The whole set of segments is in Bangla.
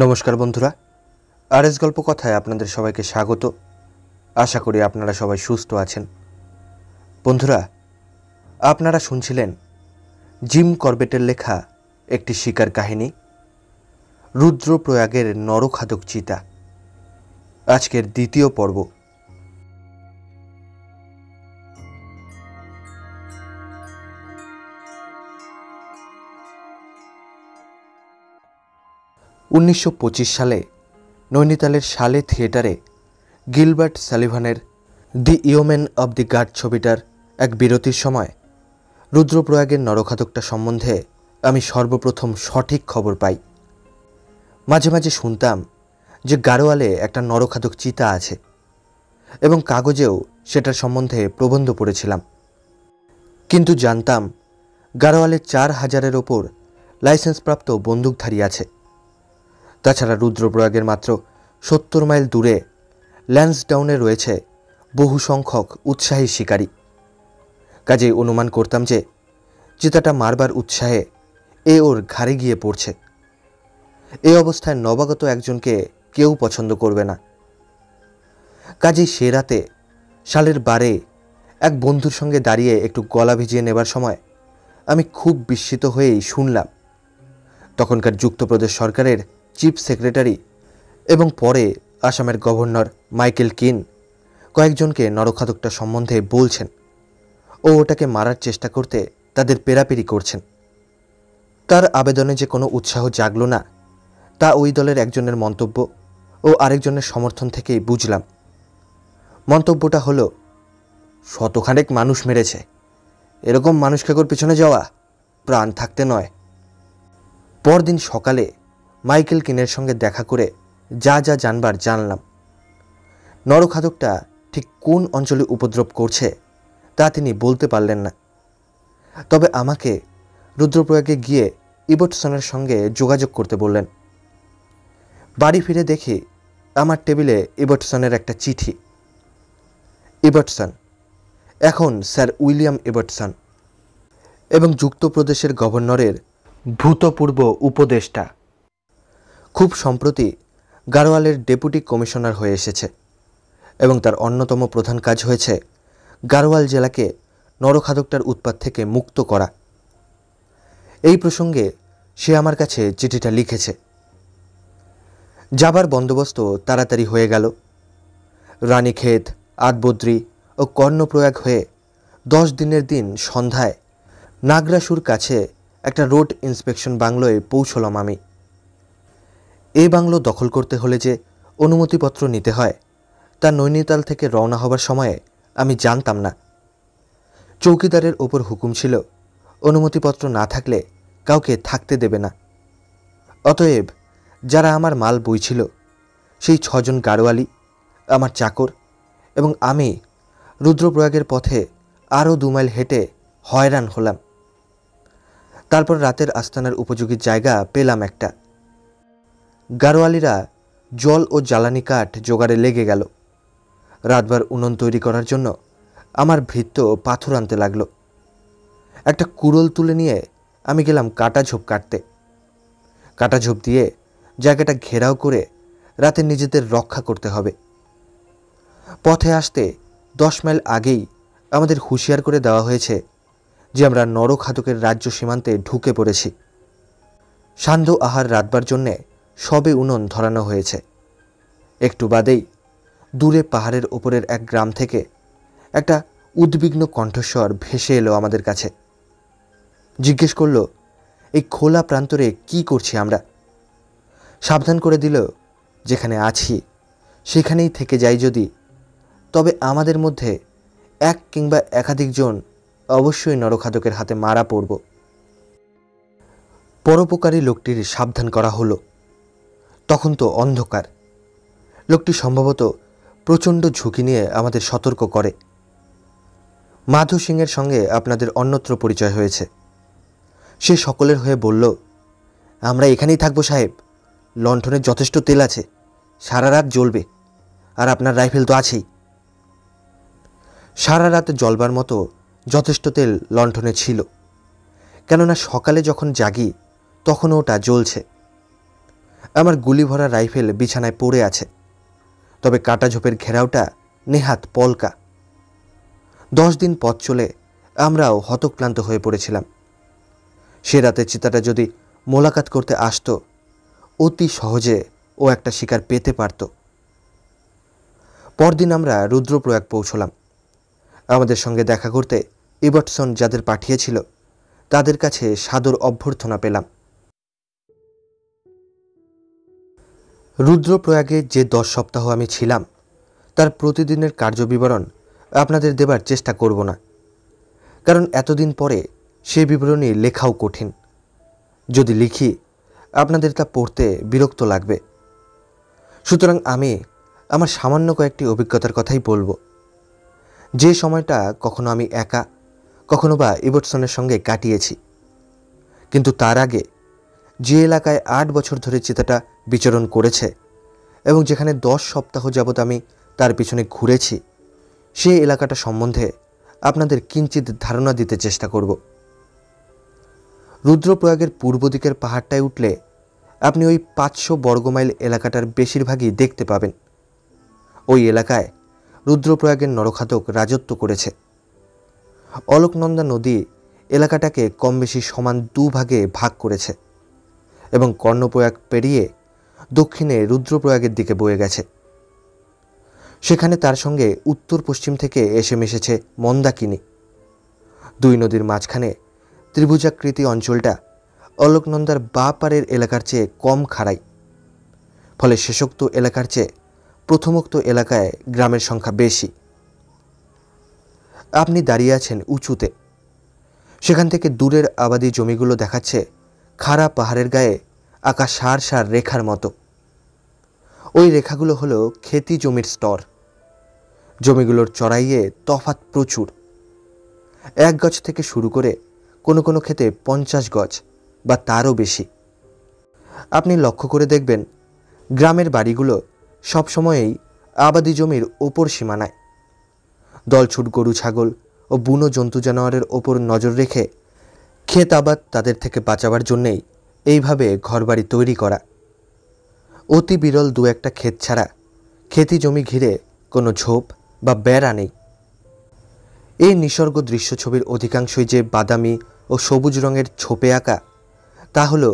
নমস্কার বন্ধুরা, আরএস গল্প কথায় আপনাদের সবাইকে স্বাগত। আশা করি আপনারা সবাই সুস্থ আছেন। বন্ধুরা, আপনারা শুনছিলেন জিম করবেটের লেখা একটি শিকার কাহিনী, রুদ্রপ্রয়াগের নরখাদক চিতা। আজকের দ্বিতীয় পর্ব। উনিশশো সালে নৈনিতালের শালে থিয়েটারে গিলবার্ট সালিভানের দি ইওমেন অব দি গাড ছবিটার এক বিরতির সময় রুদ্রপ্রয়াগের নরখাদকটা সম্বন্ধে আমি সর্বপ্রথম সঠিক খবর পাই। মাঝে মাঝে শুনতাম যে গাড়োয়ালে একটা নরখাদক চিতা আছে এবং কাগজেও সেটার সম্বন্ধে প্রবন্ধ পড়েছিলাম, কিন্তু জানতাম গাড়োয়ালে 4000-এর ওপর লাইসেন্সপ্রাপ্ত বন্দুকধারী আছে। তাছাড়া রুদ্রপ্রয়াগের মাত্র 70 মাইল দূরে ল্যান্সডাউনে রয়েছে বহু সংখ্যক উৎসাহী শিকারী। কাজেই অনুমান করতাম যে চিতাটা মারবার উৎসাহে ওর ঘাড়ে গিয়ে পড়ছে। এই অবস্থায় নবাগত একজনকে কেউ পছন্দ করবে না। কাজেই সে রাতে শালের বারে এক বন্ধুর সঙ্গে দাঁড়িয়ে একটু গলা ভিজিয়ে নেবার সময় আমি খুব বিস্মিত হয়েই শুনলাম তখনকার যুক্তপ্রদেশ সরকারের চিফ সেক্রেটারি এবং পরে আসামের গভর্নর মাইকেল কিন কয়েকজনকে নরখাদকটা সম্বন্ধে বলছেন ও ওটাকে মারার চেষ্টা করতে তাদের পেরাপেরি করছেন। তার আবেদনে যে কোনো উৎসাহ জাগল না তা ওই দলের একজনের মন্তব্য ও আরেকজনের সমর্থন থেকেই বুঝলাম। মন্তব্যটা হলো, শতখানেক মানুষ মেরেছে, এরকম মানুষকে পিছনে যাওয়া প্রাণ থাকতে নয়। পরদিন সকালে মাইকেল কিনের সঙ্গে দেখা করে যা যা জানবার জানলাম। নরখাদকটা ঠিক কোন অঞ্চলে উপদ্রব করছে তা তিনি বলতে পারলেন না, তবে আমাকে রুদ্রপ্রয়াগে গিয়ে ইবটসনের সঙ্গে যোগাযোগ করতে বললেন। বাড়ি ফিরে দেখি আমার টেবিলে ইবটসনের একটা চিঠি। ইবটসন, এখন স্যার উইলিয়াম ইবটসন এবং যুক্তপ্রদেশের গভর্নরের ভূতপূর্ব উপদেষ্টা, খুব সম্প্রতি গাড়োয়ালের ডেপুটি কমিশনার হয়ে এসেছে এবং তার অন্যতম প্রধান কাজ হয়েছে গাড়োয়াল জেলাকে নরখাদকটার উৎপাত থেকে মুক্ত করা। এই প্রসঙ্গে সে আমার কাছে চিঠিটা লিখেছে। যাবার বন্দোবস্ত তাড়াতাড়ি হয়ে গেল। রানীক্ষেত, আদবদ্রী ও কর্ণপ্রয়াগ হয়ে 10 দিনের দিন সন্ধ্যায় নাগরাসুর কাছে একটা রোড ইন্সপেকশন বাংলোয় পৌঁছলাম আমি। এই বাংলো দখল করতে হলে যে অনুমতিপত্র নিতে হয় তা নৈনিতাল থেকে রওনা হবার সময়ে আমি জানতাম না। চৌকিদারের ওপর হুকুম ছিল অনুমতিপত্র না থাকলে কাউকে থাকতে দেবে না। অতএব যারা আমার মাল বইছিল সেই 6 জন গাড়োয়ালি, আমার চাকর এবং আমি রুদ্রপ্রয়াগের পথে আরও 2 মাইল হেঁটে হয়রান হলাম। তারপর রাতের আস্তানার উপযোগী জায়গা পেলাম একটা। গাড়োয়ালিরা জল ও জ্বালানি কাঠ জোগাড়ে লেগে গেল। রাতবার উনুন তৈরি করার জন্য আমার ভৃত্য পাথর আনতে লাগলো। একটা কুড়োল তুলে নিয়ে আমি গেলাম কাটাঝোপ কাটতে। কাটাঝোপ দিয়ে জায়গাটা ঘেরাও করে রাতে নিজেদের রক্ষা করতে হবে। পথে আসতে 10 মাইল আগেই আমাদের হুঁশিয়ার করে দেওয়া হয়েছে যে আমরা নরখাদকের রাজ্য সীমান্তে ঢুকে পড়েছি। সান্ধ্য আহার রাতবার জন্যে সবে উনুন ধরানো হয়েছে। একটু বাদেই দূরে পাহাড়ের ওপরের এক গ্রাম থেকে একটা উদ্বিগ্ন কণ্ঠস্বর ভেসে এলো আমাদের কাছে। জিজ্ঞেস করল, এই খোলা প্রান্তরে কি করছি আমরা? সাবধান করে দিল, যেখানে আছি সেখানেই থেকে যাই যদি, তবে আমাদের মধ্যে এক কিংবা একাধিক জন অবশ্যই নরখাদকের হাতে মারা পড়ব। পরোপকারী লোকটির সাবধান করা হলো। তখন তো অন্ধকার। লোকটি সম্ভবত প্রচণ্ড ঝুঁকি নিয়ে আমাদের সতর্ক করে। মাধু সিংয়ের সঙ্গে আপনাদের অন্যত্র পরিচয় হয়েছে। সে সকলের হয়ে বলল, আমরা এখানেই থাকবো সাহেব, লণ্ঠনের যথেষ্ট তেল আছে, সারা রাত জ্বলবে, আর আপনার রাইফেল তো আছেই। সারা রাত জ্বলবার মতো যথেষ্ট তেল লণ্ঠনে ছিল, কেননা সকালে যখন জাগি তখনও ওটা জ্বলছে। আমার গুলি ভরা রাইফেল বিছানায় পড়ে আছে, তবে কাটা ঝোপের ঘেরাওটা নেহাত পলকা। 10 দিন পথ চলে আমরাও হতক্লান্ত হয়ে পড়েছিলাম। সে রাতে চিতাটা যদি মোলাকাত করতে আসতো, অতি সহজে ও একটা শিকার পেতে পারত। পরদিন আমরা রুদ্রপ্রয়াগ পৌঁছলাম। আমাদের সঙ্গে দেখা করতে ইবার্টসন যাদের পাঠিয়েছিল তাদের কাছে সাদর অভ্যর্থনা পেলাম। রুদ্রপ্রয়াগে যে 10 সপ্তাহ আমি ছিলাম তার প্রতিদিনের কার্যবিবরণ আপনাদের দেবার চেষ্টা করব না, কারণ এতদিন পরে সে বিবরণী লেখাও কঠিন। যদি লিখি আপনাদের তা পড়তে বিরক্ত লাগবে। সুতরাং আমি আমার সামান্য কয়েকটি অভিজ্ঞতার কথাই বলবো। যে সময়টা কখনো আমি একা, কখনো বা ইবার্টসনের সঙ্গে কাটিয়েছি। কিন্তু তার আগে যে এলাকায় 8 বছর ধরে চিতাটা বিচরণ করেছে এবং যেখানে 10 সপ্তাহ যাবৎ আমি তার পিছনে ঘুরেছি, সেই এলাকাটা সম্বন্ধে আপনাদের কিঞ্চিত ধারণা দিতে চেষ্টা করব। রুদ্রপ্রয়াগের পূর্ব দিকের পাহাড়টায় উঠলে আপনি ওই 500 বর্গমাইল এলাকাটার বেশিরভাগই দেখতে পাবেন। ওই এলাকায় রুদ্রপ্রয়াগের নরখাদক রাজত্ব করেছে। অলকনন্দা নদী এলাকাটাকে কম বেশি সমান 2 ভাগে ভাগ করেছে এবং কর্ণপ্রয়াগ পেরিয়ে দক্ষিণে রুদ্রপ্রয়াগের দিকে বয়ে গেছে। সেখানে তার সঙ্গে উত্তর পশ্চিম থেকে এসে মিশেছে মন্দাকিনী। 2 নদীর মাঝখানে ত্রিভুজাকৃতি অঞ্চলটা অলকনন্দার বাঁ পারের এলাকার চেয়ে কম খাড়াই, ফলে শেষোক্ত এলাকার চেয়ে প্রথমোক্ত এলাকায় গ্রামের সংখ্যা বেশি। আপনি দাঁড়িয়ে আছেন উঁচুতে। সেখান থেকে দূরের আবাদি জমিগুলো দেখাচ্ছে খাড়া পাহাড়ের গায়ে আঁকা সার সার রেখার মতো। ওই রেখাগুলো হলো খেতি জমির স্তর। জমিগুলোর চড়াইয়ে তফাৎ প্রচুর। 1 গজ থেকে শুরু করে কোনো কোনো ক্ষেতে 50 গজ বা তারও বেশি। আপনি লক্ষ্য করে দেখবেন গ্রামের বাড়িগুলো সবসময়ই আবাদি জমির ওপর সীমানায়। দলছুট গরু ছাগল ও বুনো জন্তু জানোয়ারের ওপর নজর রেখে ক্ষেত আবাদ তাদের থেকে বাঁচাবার জন্যেই এইভাবে ঘরবাড়ি তৈরি করা। অতি বিরল 2-1টা ক্ষেত ছাড়া খেতি জমি ঘিরে কোনো ঝোপ বা বেড়া নেই। এই নিসর্গ দৃশ্য ছবির অধিকাংশই যে বাদামি ও সবুজ রঙের ছোপে আঁকা, তা হলো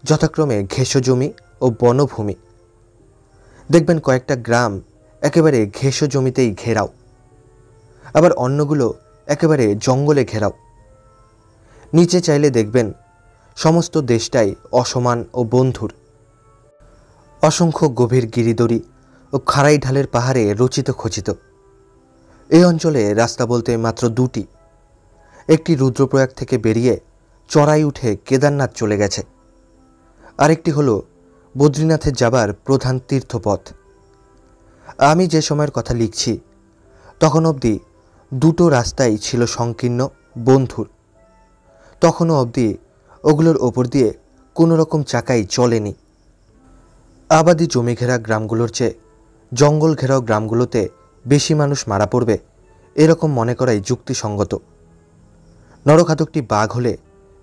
যথাক্রমে ঘেঁষো জমি ও বনভূমি। দেখবেন কয়েকটা গ্রাম একেবারে ঘেঁষো জমিতেই ঘেরাও, আবার অন্যগুলো একেবারে জঙ্গলে ঘেরাও। নিচে চাইলে দেখবেন সমস্ত দেশটাই অসমান ও বন্ধুর। অসংখ্য গভীর গিরিদড়ি ও খাড়াই ঢালের পাহাড়ে রচিত খচিত। এই অঞ্চলে রাস্তা বলতে মাত্র 2টি। একটি রুদ্রপ্রয়াগ থেকে বেরিয়ে চড়াই উঠে কেদারনাথ চলে গেছে, আরেকটি হলো বদ্রীনাথের যাবার প্রধান তীর্থপথ। আমি যে সময়ের কথা লিখছি তখন অবধি 2টো রাস্তাই ছিল সংকীর্ণ, বন্ধুর। তখনও অবধি ওগুলোর ওপর দিয়ে কোনো রকম চাকাই চলেনি। আবাদি জমি ঘেরা গ্রামগুলোর চেয়ে জঙ্গল ঘেরাও গ্রামগুলোতে বেশি মানুষ মারা পড়বে, এরকম মনে করাই যুক্তিসঙ্গত। নরখাদকটি বাঘ হলে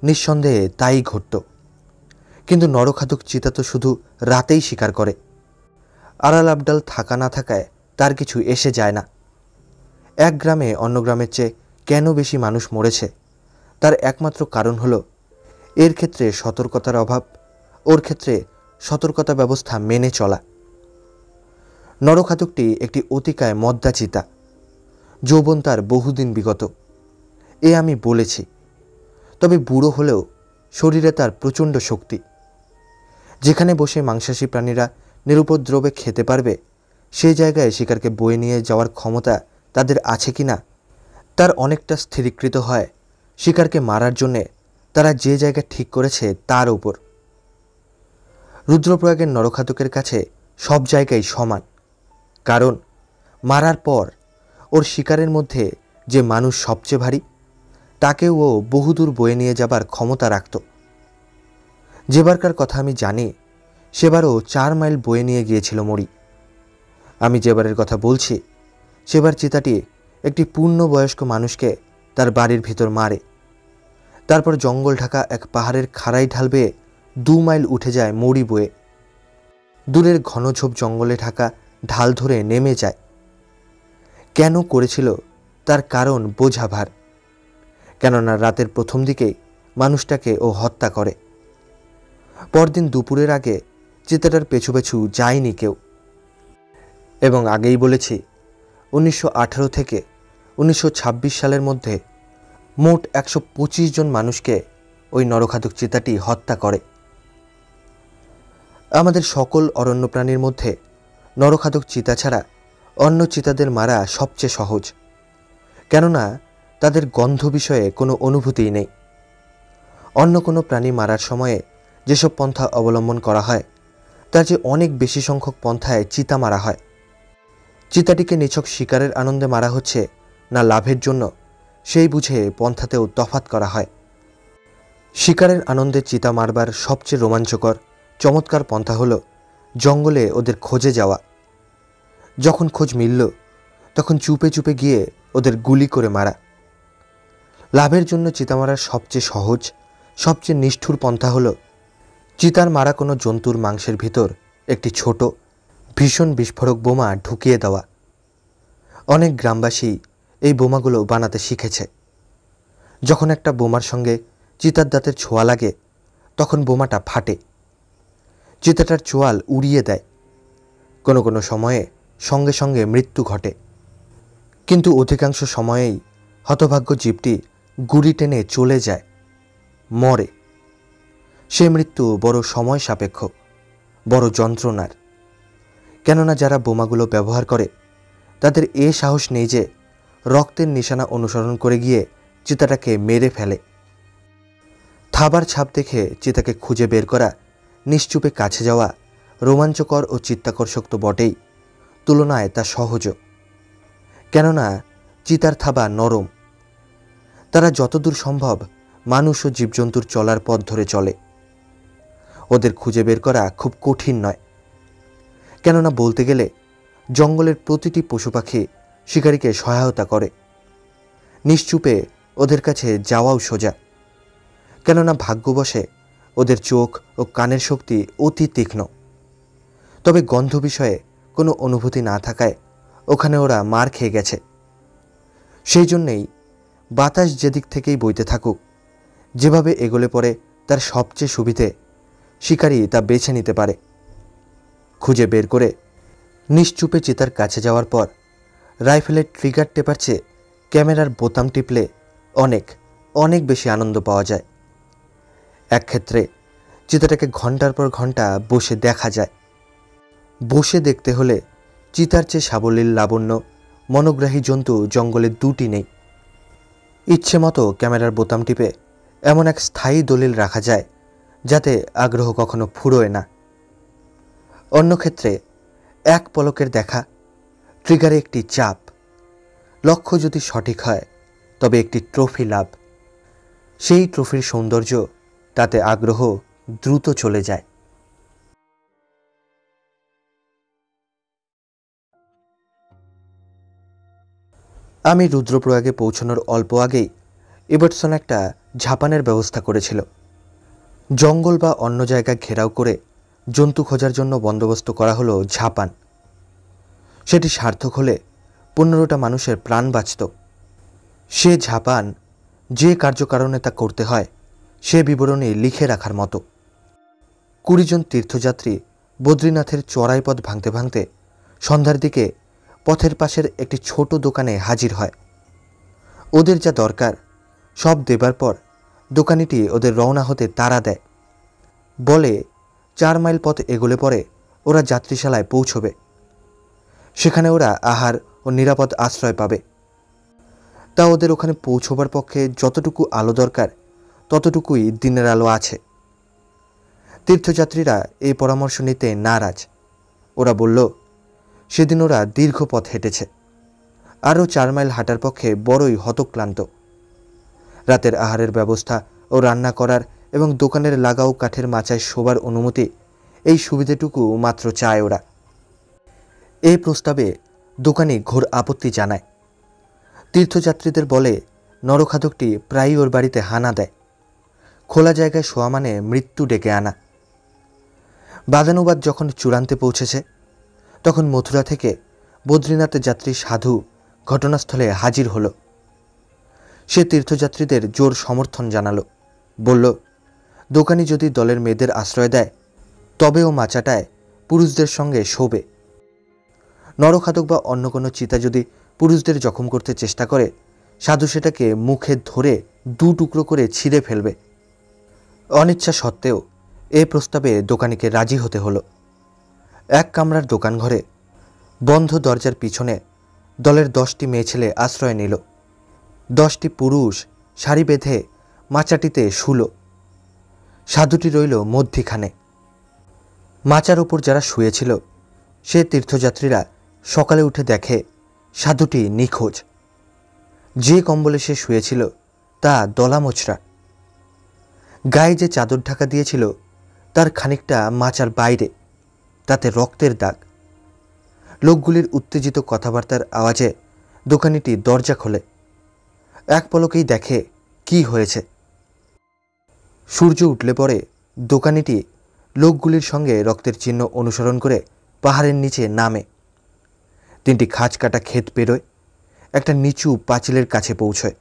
নিঃসন্দেহে তাই ঘটত। কিন্তু নরখাদক চিতা তো শুধু রাতেই শিকার করে। আড়াল আবডাল থাকা না থাকায় তার কিছু এসে যায় না। এক গ্রামে অন্য গ্রামের চেয়ে কেন বেশি মানুষ মরেছে তার একমাত্র কারণ হলো এর ক্ষেত্রে সতর্কতার অভাব, ওর ক্ষেত্রে সতর্কতা ব্যবস্থা মেনে চলা। নরখাদকটি একটি অতিকায় মদ্দা চিতা। যৌবন তার বহুদিন বিগত, এ আমি বলেছি। তবে বুড়ো হলেও শরীরে তার প্রচণ্ড শক্তি। যেখানে বসে মাংসাশী প্রাণীরা নিরুপদ্রবে খেতে পারবে সেই জায়গায় শিকারকে বয়ে নিয়ে যাওয়ার ক্ষমতা তাদের আছে কি না তার অনেকটা স্থিরীকৃত হয় শিকারকে মারার জন্যে তারা যে জায়গা ঠিক করেছে তার উপর। রুদ্রপ্রয়াগের নরখাদকের কাছে সব জায়গায় সমান, কারণ মারার পর ওর শিকারের মধ্যে যে মানুষ সবচেয়ে ভারী তাকেও ও বহুদূর বয়ে নিয়ে যাবার ক্ষমতা রাখত। যেবারকার কথা আমি জানি সেবারও 4 মাইল বয়ে নিয়ে গিয়েছিল মরি। আমি যেবারের কথা বলছি সেবার চিতাটি একটি পূর্ণবয়স্ক মানুষকে তার বাড়ির ভিতর মারে, তারপর জঙ্গল ঢাকা এক পাহাড়ের খাড়াই ঢাল বেয়ে 2 মাইল উঠে যায় মরি বয়ে। দূরের ঘনঝোপ জঙ্গলে ঢাকা ঢাল ধরে নেমে যায়। কেন করেছিল তার কারণ বোঝা ভার, কেননা রাতের প্রথম দিকেই মানুষটাকে ও হত্যা করে। পরদিন দুপুরের আগে চিতাটার পেছু পেছু যায়নি কেউ। এবং আগেই বলেছি 1918 থেকে 1926 সালের মধ্যে মোট 125 জন মানুষকে ওই নরখাদক চিতাটি হত্যা করে। আমাদের সকল অরণ্য প্রাণীর মধ্যে নরখাদক চিতা ছাড়া অন্য চিতাদের মারা সবচেয়ে সহজ, কেননা তাদের গন্ধ বিষয়ে কোনো অনুভূতিই নেই। অন্য কোনো প্রাণী মারার সময়ে যেসব পন্থা অবলম্বন করা হয় তার যে অনেক বেশি সংখ্যক পন্থায় চিতা মারা হয়। চিতাটিকে নিছক শিকারের আনন্দে মারা হচ্ছে না লাভের জন্য, সেই বুঝে পন্থাতেও তফাৎ করা হয়। শিকারের আনন্দে চিতা মারবার সবচেয়ে রোমাঞ্চকর চমৎকার পন্থা হলো জঙ্গলে ওদের খোঁজে যাওয়া। যখন খোঁজ মিলল তখন চুপে চুপে গিয়ে ওদের গুলি করে মারা। লাভের জন্য চিতা মারার সবচেয়ে সহজ, সবচেয়ে নিষ্ঠুর পন্থা হলো চিতার মারা কোনো জন্তুর মাংসের ভিতর একটি ছোট ভীষণ বিস্ফোরক বোমা ঢুকিয়ে দেওয়া। অনেক গ্রামবাসী এই বোমাগুলো বানাতে শিখেছে। যখন একটা বোমার সঙ্গে চিতার দাঁতের ছোঁয়া লাগে তখন বোমাটা ফাটে, চিতাটার চোয়াল উড়িয়ে দেয়। কোনো কোনো সময়ে সঙ্গে সঙ্গে মৃত্যু ঘটে, কিন্তু অধিকাংশ সময়েই হতভাগ্য জীবটি গুড়ি টেনে চলে যায়, মরে। সে মৃত্যু বড় সময় সাপেক্ষ, বড় যন্ত্রণার, কেননা যারা বোমাগুলো ব্যবহার করে তাদের এ সাহস নেই যে রক্তের নিশানা অনুসরণ করে গিয়ে চিতাটাকে মেরে ফেলে। থাবার ছাপ দেখে চিতাকে খুঁজে বের করা, নিশ্চুপে কাছে যাওয়া রোমাঞ্চকর ও চিত্তাকর্ষক তো বটেই, তুলনায় তা সহজও। কেননা চিতার থাবা নরম, তারা যতদূর সম্ভব মানুষ ও জীবজন্তুর চলার পথ ধরে চলে। ওদের খুঁজে বের করা খুব কঠিন নয়, কেননা বলতে গেলে জঙ্গলের প্রতিটি পশু পাখি শিকারীকে সহায়তা করে। নিশ্চুপে ওদের কাছে যাওয়াও সোজা, কেননা ভাগ্যবশে ওদের চোখ ও কানের শক্তি অতি তীক্ষ্ণ। তবে গন্ধ বিষয়ে কোনো অনুভূতি না থাকায় ওখানে ওরা মার খেয়ে গেছে। সেই জন্যেই বাতাস যেদিক থেকেই বইতে থাকুক, যেভাবে এগোলে পরে তার সবচেয়ে সুবিধে, শিকারী তা বেছে নিতে পারে। খুঁজে বের করে নিশ্চুপে চিতার কাছে যাওয়ার পর রাইফেলের ট্রিগার টেপার চেয়ে ক্যামেরার বোতাম টিপলে অনেক অনেক বেশি আনন্দ পাওয়া যায়। এক ক্ষেত্রে চিতাটাকে ঘন্টার পর ঘন্টা বসে দেখা যায়। বসে দেখতে হলে চিতার চেয়ে সাবলীল লাবণ্য মনোগ্রাহী জন্তু জঙ্গলে দুটি নেই। ইচ্ছে মতো ক্যামেরার বোতাম টিপে এমন এক স্থায়ী দলিল রাখা যায় যাতে আগ্রহ কখনো ফুরোয় না। অন্য ক্ষেত্রে এক পলকের দেখা, ট্রিগারে একটি চাপ, লক্ষ্য যদি সঠিক হয় তবে একটি ট্রফি লাভ। সেই ট্রফির সৌন্দর্য, তাতে আগ্রহ দ্রুত চলে যায়। আমি রুদ্রপ্রয়াগে পৌঁছানোর অল্প আগেই এবারসন একটা ঝাপানের ব্যবস্থা করেছিল। জঙ্গল বা অন্য জায়গা ঘেরাও করে জন্তু খোঁজার জন্য বন্দোবস্ত করা হলো ঝাপান। সেটি সার্থক হলে 15টা মানুষের প্রাণ বাঁচত। সে ঝাপান যে কার্যকারণে তা করতে হয় সে বিবরণী লিখে রাখার মতো। 20 জন তীর্থযাত্রী বদ্রীনাথের চড়াই পথ ভাঙতে ভাঙতে সন্ধ্যার দিকে পথের পাশের একটি ছোট দোকানে হাজির হয়। ওদের যা দরকার সব দেবার পর দোকানিটি ওদের রওনা হতে তাড়া দেয়। বলে 4 মাইল পথ এগোলে পরে ওরা যাত্রীশালায় পৌঁছবে। সেখানে ওরা আহার ও নিরাপদ আশ্রয় পাবে। তা ওদের ওখানে পৌঁছবার পক্ষে যতটুকু আলো দরকার ততটুকুই দিনের আলো আছে। তীর্থযাত্রীরা এই পরামর্শ নিতে নারাজ। ওরা বলল সেদিন ওরা দীর্ঘ পথ হেঁটেছে, আরও 4 মাইল হাঁটার পক্ষে বড়ই হতক্লান্ত। রাতের আহারের ব্যবস্থা ও রান্না করার এবং দোকানের লাগাও কাঠের মাচায় শোবার অনুমতি, এই সুবিধাটুকু মাত্র চায় ওরা। এই প্রস্তাবে দোকানি ঘোর আপত্তি জানায়। তীর্থযাত্রীদের বলে নরখাদকটি প্রায়ই ওর বাড়িতে হানা দেয়। খোলা জায়গায় শোয়া মানে মৃত্যু ডেকে আনা। বাদানুবাদ যখন চূড়ান্তে পৌঁছেছে, তখন মথুরা থেকে বদ্রীনাথ যাত্রী সাধু ঘটনাস্থলে হাজির হলো। সে তীর্থযাত্রীদের জোর সমর্থন জানালো, বলল, দোকানি যদি দলের মেয়েদের আশ্রয় দেয় তবে ও মাচাটায় পুরুষদের সঙ্গে শোবে। নরখাদক বা অন্য কোনো চিতা যদি পুরুষদের জখম করতে চেষ্টা করে, সাধু সেটাকে মুখে ধরে 2 টুকরো করে ছিঁড়ে ফেলবে। অনিচ্ছা সত্ত্বেও এ প্রস্তাবে দোকানিকে রাজি হতে হলো। 1 কামরার দোকান ঘরে বন্ধ দরজার পিছনে দলের 10টি মেয়ে ছেলে আশ্রয় নিল। 10টি পুরুষ সারি বেঁধে মাচাটিতে শুলো। সাধুটি রইল মধ্যিখানে। মাচার ওপর যারা শুয়েছিল সে তীর্থযাত্রীরা সকালে উঠে দেখে সাধুটি নিখোঁজ। যে কম্বলে সে শুয়েছিল তা দলা মোচড়া। গায়ে যে চাদর ঢাকা দিয়েছিল তার খানিকটা মাচার বাইরে, তাতে রক্তের দাগ। লোকগুলির উত্তেজিত কথাবার্তার আওয়াজে দোকানিটি দরজা খোলে। এক পলকেই দেখে কি হয়েছে। সূর্য উঠলে পরে দোকানিটি লোকগুলির সঙ্গে রক্তের চিহ্ন অনুসরণ করে পাহাড়ের নিচে নামে। 3টি খাঁজ কাটা ক্ষেত পেরোয় একটা নিচু পাঁচিলের কাছে পৌঁছয়।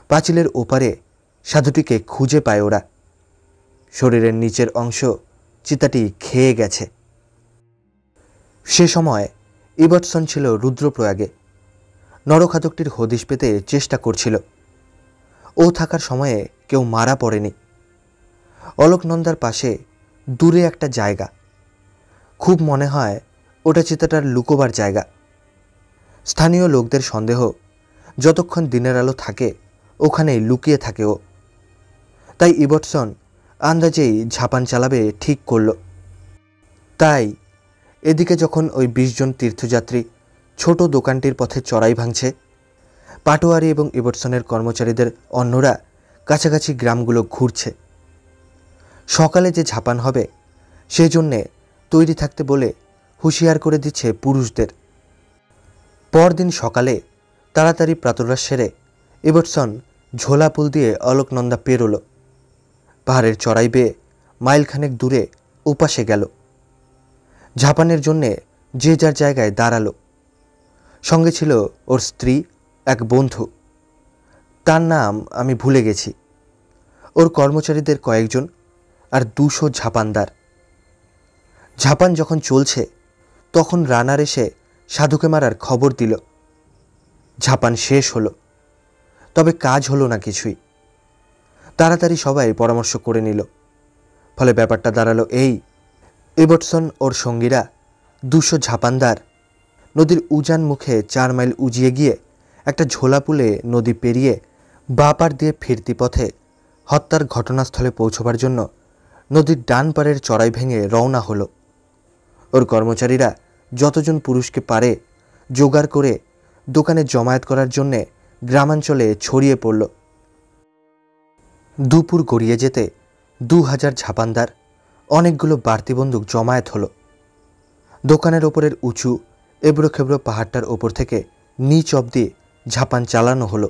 পাঁচিলের ওপারে সাধুটিকে খুঁজে পায় ওরা। শরীরের নিচের অংশ চিতাটি খেয়ে গেছে। সে সময় ইবটসন ছিল রুদ্রপ্রয়াগে। নরখাদকটির হদিশ পেতে চেষ্টা করছিল। ও থাকার সময়ে কেউ মারা পড়েনি। অলোকনন্দার পাশে দূরে একটা জায়গা, খুব মনে হয় ওটা চিতাটার লুকোবার জায়গা। স্থানীয় লোকদের সন্দেহ যতক্ষণ দিনের আলো থাকে ওখানেই লুকিয়ে থাকে ও। তাই ইবটসন আন্দাজেই ঝাপান চালাবে ঠিক করল। তাই এদিকে যখন ওই 20 জন তীর্থযাত্রী ছোট দোকানটির পথে চড়াই ভাঙছে, পাটোয়ারি এবং ইবটসনের কর্মচারীদের অন্যরা কাছাকাছি গ্রামগুলো ঘুরছে। সকালে যে ঝাপান হবে সেজন্যে তৈরি থাকতে বলে হুঁশিয়ার করে দিচ্ছে পুরুষদের। পরদিন সকালে তাড়াতাড়ি প্রাতরাশ সেরে ইবটসন ঝোলা পুল দিয়ে অলোকনন্দা পেরোল। পাহাড়ের চড়াই বেয়ে মাইলখানেক দূরে উপাসে গেল। ঝাপানের জন্যে যে যার জায়গায় দাঁড়ালো। সঙ্গে ছিল ওর স্ত্রী, এক বন্ধু, তার নাম আমি ভুলে গেছি, ওর কর্মচারীদের কয়েকজন আর 200 ঝাপানদার। ঝাপান যখন চলছে তখন রানার এসে সাধুকে মারার খবর দিল। ঝাপান শেষ হলো, তবে কাজ হলো না কিছুই। তাড়াতাড়ি সবাই পরামর্শ করে নিল। ফলে ব্যাপারটা দাঁড়ালো এই, ইবটসন ওর সঙ্গীরা 200 ঝাপানদার নদীর উজান মুখে 4 মাইল উজিয়ে গিয়ে একটা ঝোলা পুলে নদী পেরিয়ে বাঁ পার দিয়ে ফিরতি পথে হত্যার ঘটনাস্থলে পৌঁছবার জন্য নদীর ডান পাড়ের চড়াই ভেঙে রওনা হলো। ওর কর্মচারীরা যতজন পুরুষকে পারে জোগাড় করে দোকানে জমায়েত করার জন্যে গ্রামাঞ্চলে ছড়িয়ে পড়ল। দুপুর গড়িয়ে যেতে 2000 ঝাপানদার, অনেকগুলো বাড়তি বন্দুক জমায়েত হলো। দোকানের ওপরের উঁচু এবড়ো খেবড়ো পাহাড়টার ওপর থেকে নিচ অব্দি ঝাপান চালানো হলো।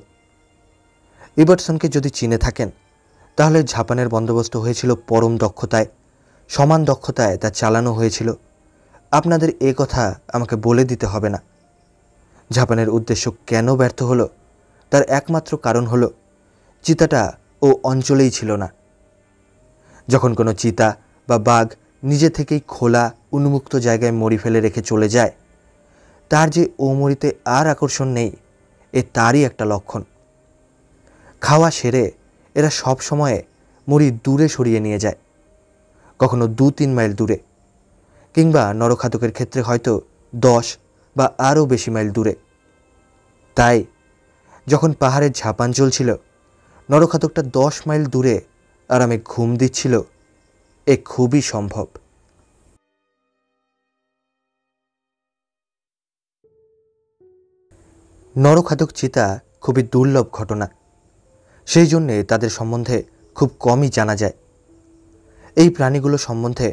ইবটসনকে যদি চিনে থাকেন তাহলে ঝাপানের বন্দোবস্ত হয়েছিল পরম দক্ষতায়, সমান দক্ষতায় তা চালানো হয়েছিল। আপনাদের এ কথা আমাকে বলে দিতে হবে না। ঝাপানের উদ্দেশ্য কেন ব্যর্থ হলো তার একমাত্র কারণ হলো চিতাটা ও অঞ্চলেই ছিল না। যখন কোনো চিতা বা বাঘ নিজে থেকেই খোলা উন্মুক্ত জায়গায় মরি ফেলে রেখে চলে যায়, তার যে ও মরিতে আর আকর্ষণ নেই, এ তারই একটা লক্ষণ। খাওয়া সেরে এরা সব সময়ে মরি দূরে সরিয়ে নিয়ে যায়, কখনো 2-3 মাইল দূরে, কিংবা নরখাদকের ক্ষেত্রে হয়তো 10 বা আরও বেশি মাইল দূরে। তাই যখন পাহাড়ের ঝাপান চলছিল, নরখাদকটা 10 মাইল দূরে আরামে ঘুম দিচ্ছিল, এ খুবই সম্ভব। নরখাদক চিতা খুবই দুর্লভ ঘটনা, সেই জন্যে তাদের সম্বন্ধে খুব কমই জানা যায়। এই প্রাণীগুলো সম্বন্ধে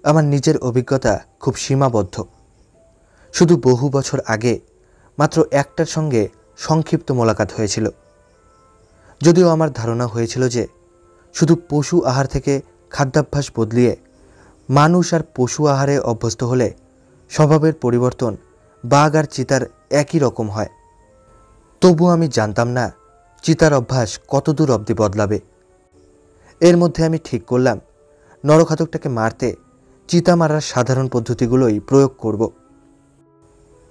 আমার নিজের অভিজ্ঞতা খুব সীমাবদ্ধ। শুধু বহু বছর আগে মাত্র একটার সঙ্গে সংক্ষিপ্ত মোলাকাত হয়েছিল। যদিও আমার ধারণা হয়েছিল যে শুধু পশু আহার থেকে খাদ্যাভ্যাস বদলিয়ে মানুষ আর পশু আহারে অভ্যস্ত হলে স্বভাবের পরিবর্তন বাঘ আর চিতার একই রকম হয়। তবু আমি জানতাম না চিতার অভ্যাস কতদূর অবধি বদলাবে। এর মধ্যে আমি ঠিক করলাম নরখাদকটাকে মারতে চিতা মারার সাধারণ পদ্ধতিগুলোই প্রয়োগ করব।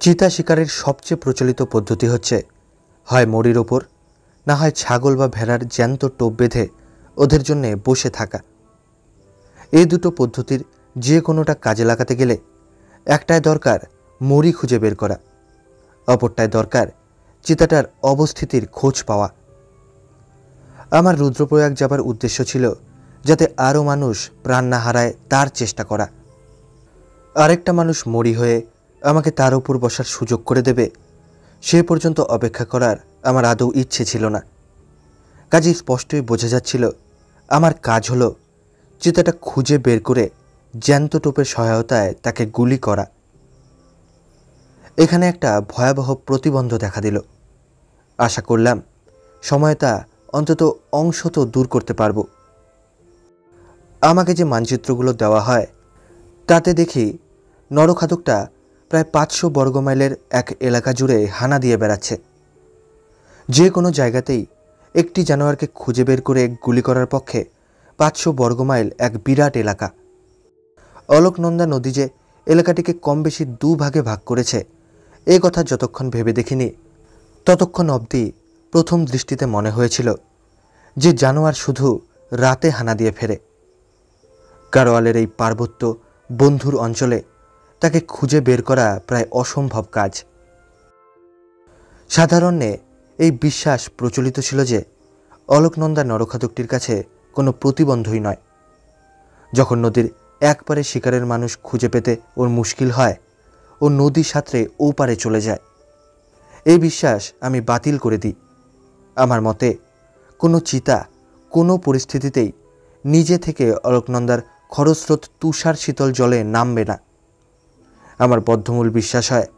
চিতা শিকারের সবচেয়ে প্রচলিত পদ্ধতি হচ্ছে হয় মরির ওপর, না হয় ছাগল বা ভেড়ার জ্যান্ত টোপ বেঁধে ওদের জন্যে বসে থাকা। এই দুটো পদ্ধতির যে কোনোটা কাজে লাগাতে গেলে একটায় দরকার মরি খুঁজে বের করা, অপরটায় দরকার চিতাটার অবস্থিতির খোঁজ পাওয়া। আমার রুদ্রপ্রয়াগ যাবার উদ্দেশ্য ছিল যাতে আরও মানুষ প্রাণ না হারায় তার চেষ্টা করা। আরেকটা মানুষ মরি হয়ে আমাকে তার উপর বসার সুযোগ করে দেবে সে পর্যন্ত অপেক্ষা করার আমার আদৌ ইচ্ছে ছিল না। কাজেই স্পষ্টই বোঝা যাচ্ছিল আমার কাজ হলো চিতাটা খুঁজে বের করে জ্যান্ত টোপের সহায়তায় তাকে গুলি করা। এখানে একটা ভয়াবহ প্রতিবন্ধ দেখা দিল। আশা করলাম সময় তা অন্তত অংশত দূর করতে পারব। আমাকে যে মানচিত্রগুলো দেওয়া হয় তাতে দেখি নরখাদকটা প্রায় 500 বর্গমাইলের এক এলাকা জুড়ে হানা দিয়ে বেড়াচ্ছে। যে কোনো জায়গাতেই একটি জানোয়ারকে খুঁজে বের করে গুলি করার পক্ষে 500 বর্গমাইল এক বিরাট এলাকা। অলকনন্দা নদী যে এলাকাটিকে কম বেশি দুভাগে ভাগ করেছে এ কথা যতক্ষণ ভেবে দেখিনি ততক্ষণ অবধি প্রথম দৃষ্টিতে মনে হয়েছিল যে জানোয়ার শুধু রাতে হানা দিয়ে ফেরে। গাড়োয়ালের এই পার্বত্য বন্ধুর অঞ্চলে তাকে খুঁজে বের করা প্রায় অসম্ভব কাজ। সাধারণে এই বিশ্বাস প্রচলিত ছিল যে অলকনন্দা নরখাদকটির কাছে কোনো প্রতিবন্ধই নয়। যখন নদীর একপারে শিকারের মানুষ খুঁজে পেতে ওর মুশকিল হয় ও নদী সাঁতরে ওপারে চলে যায়। এই বিশ্বাস আমি বাতিল করে দিই। আমার মতে কোনো চিতা কোনো পরিস্থিতিতেই নিজে থেকে অলকনন্দার খরস্রোত তুষার শীতল জলে নামবে না। আমার বদ্ধমূল বিশ্বাস হয়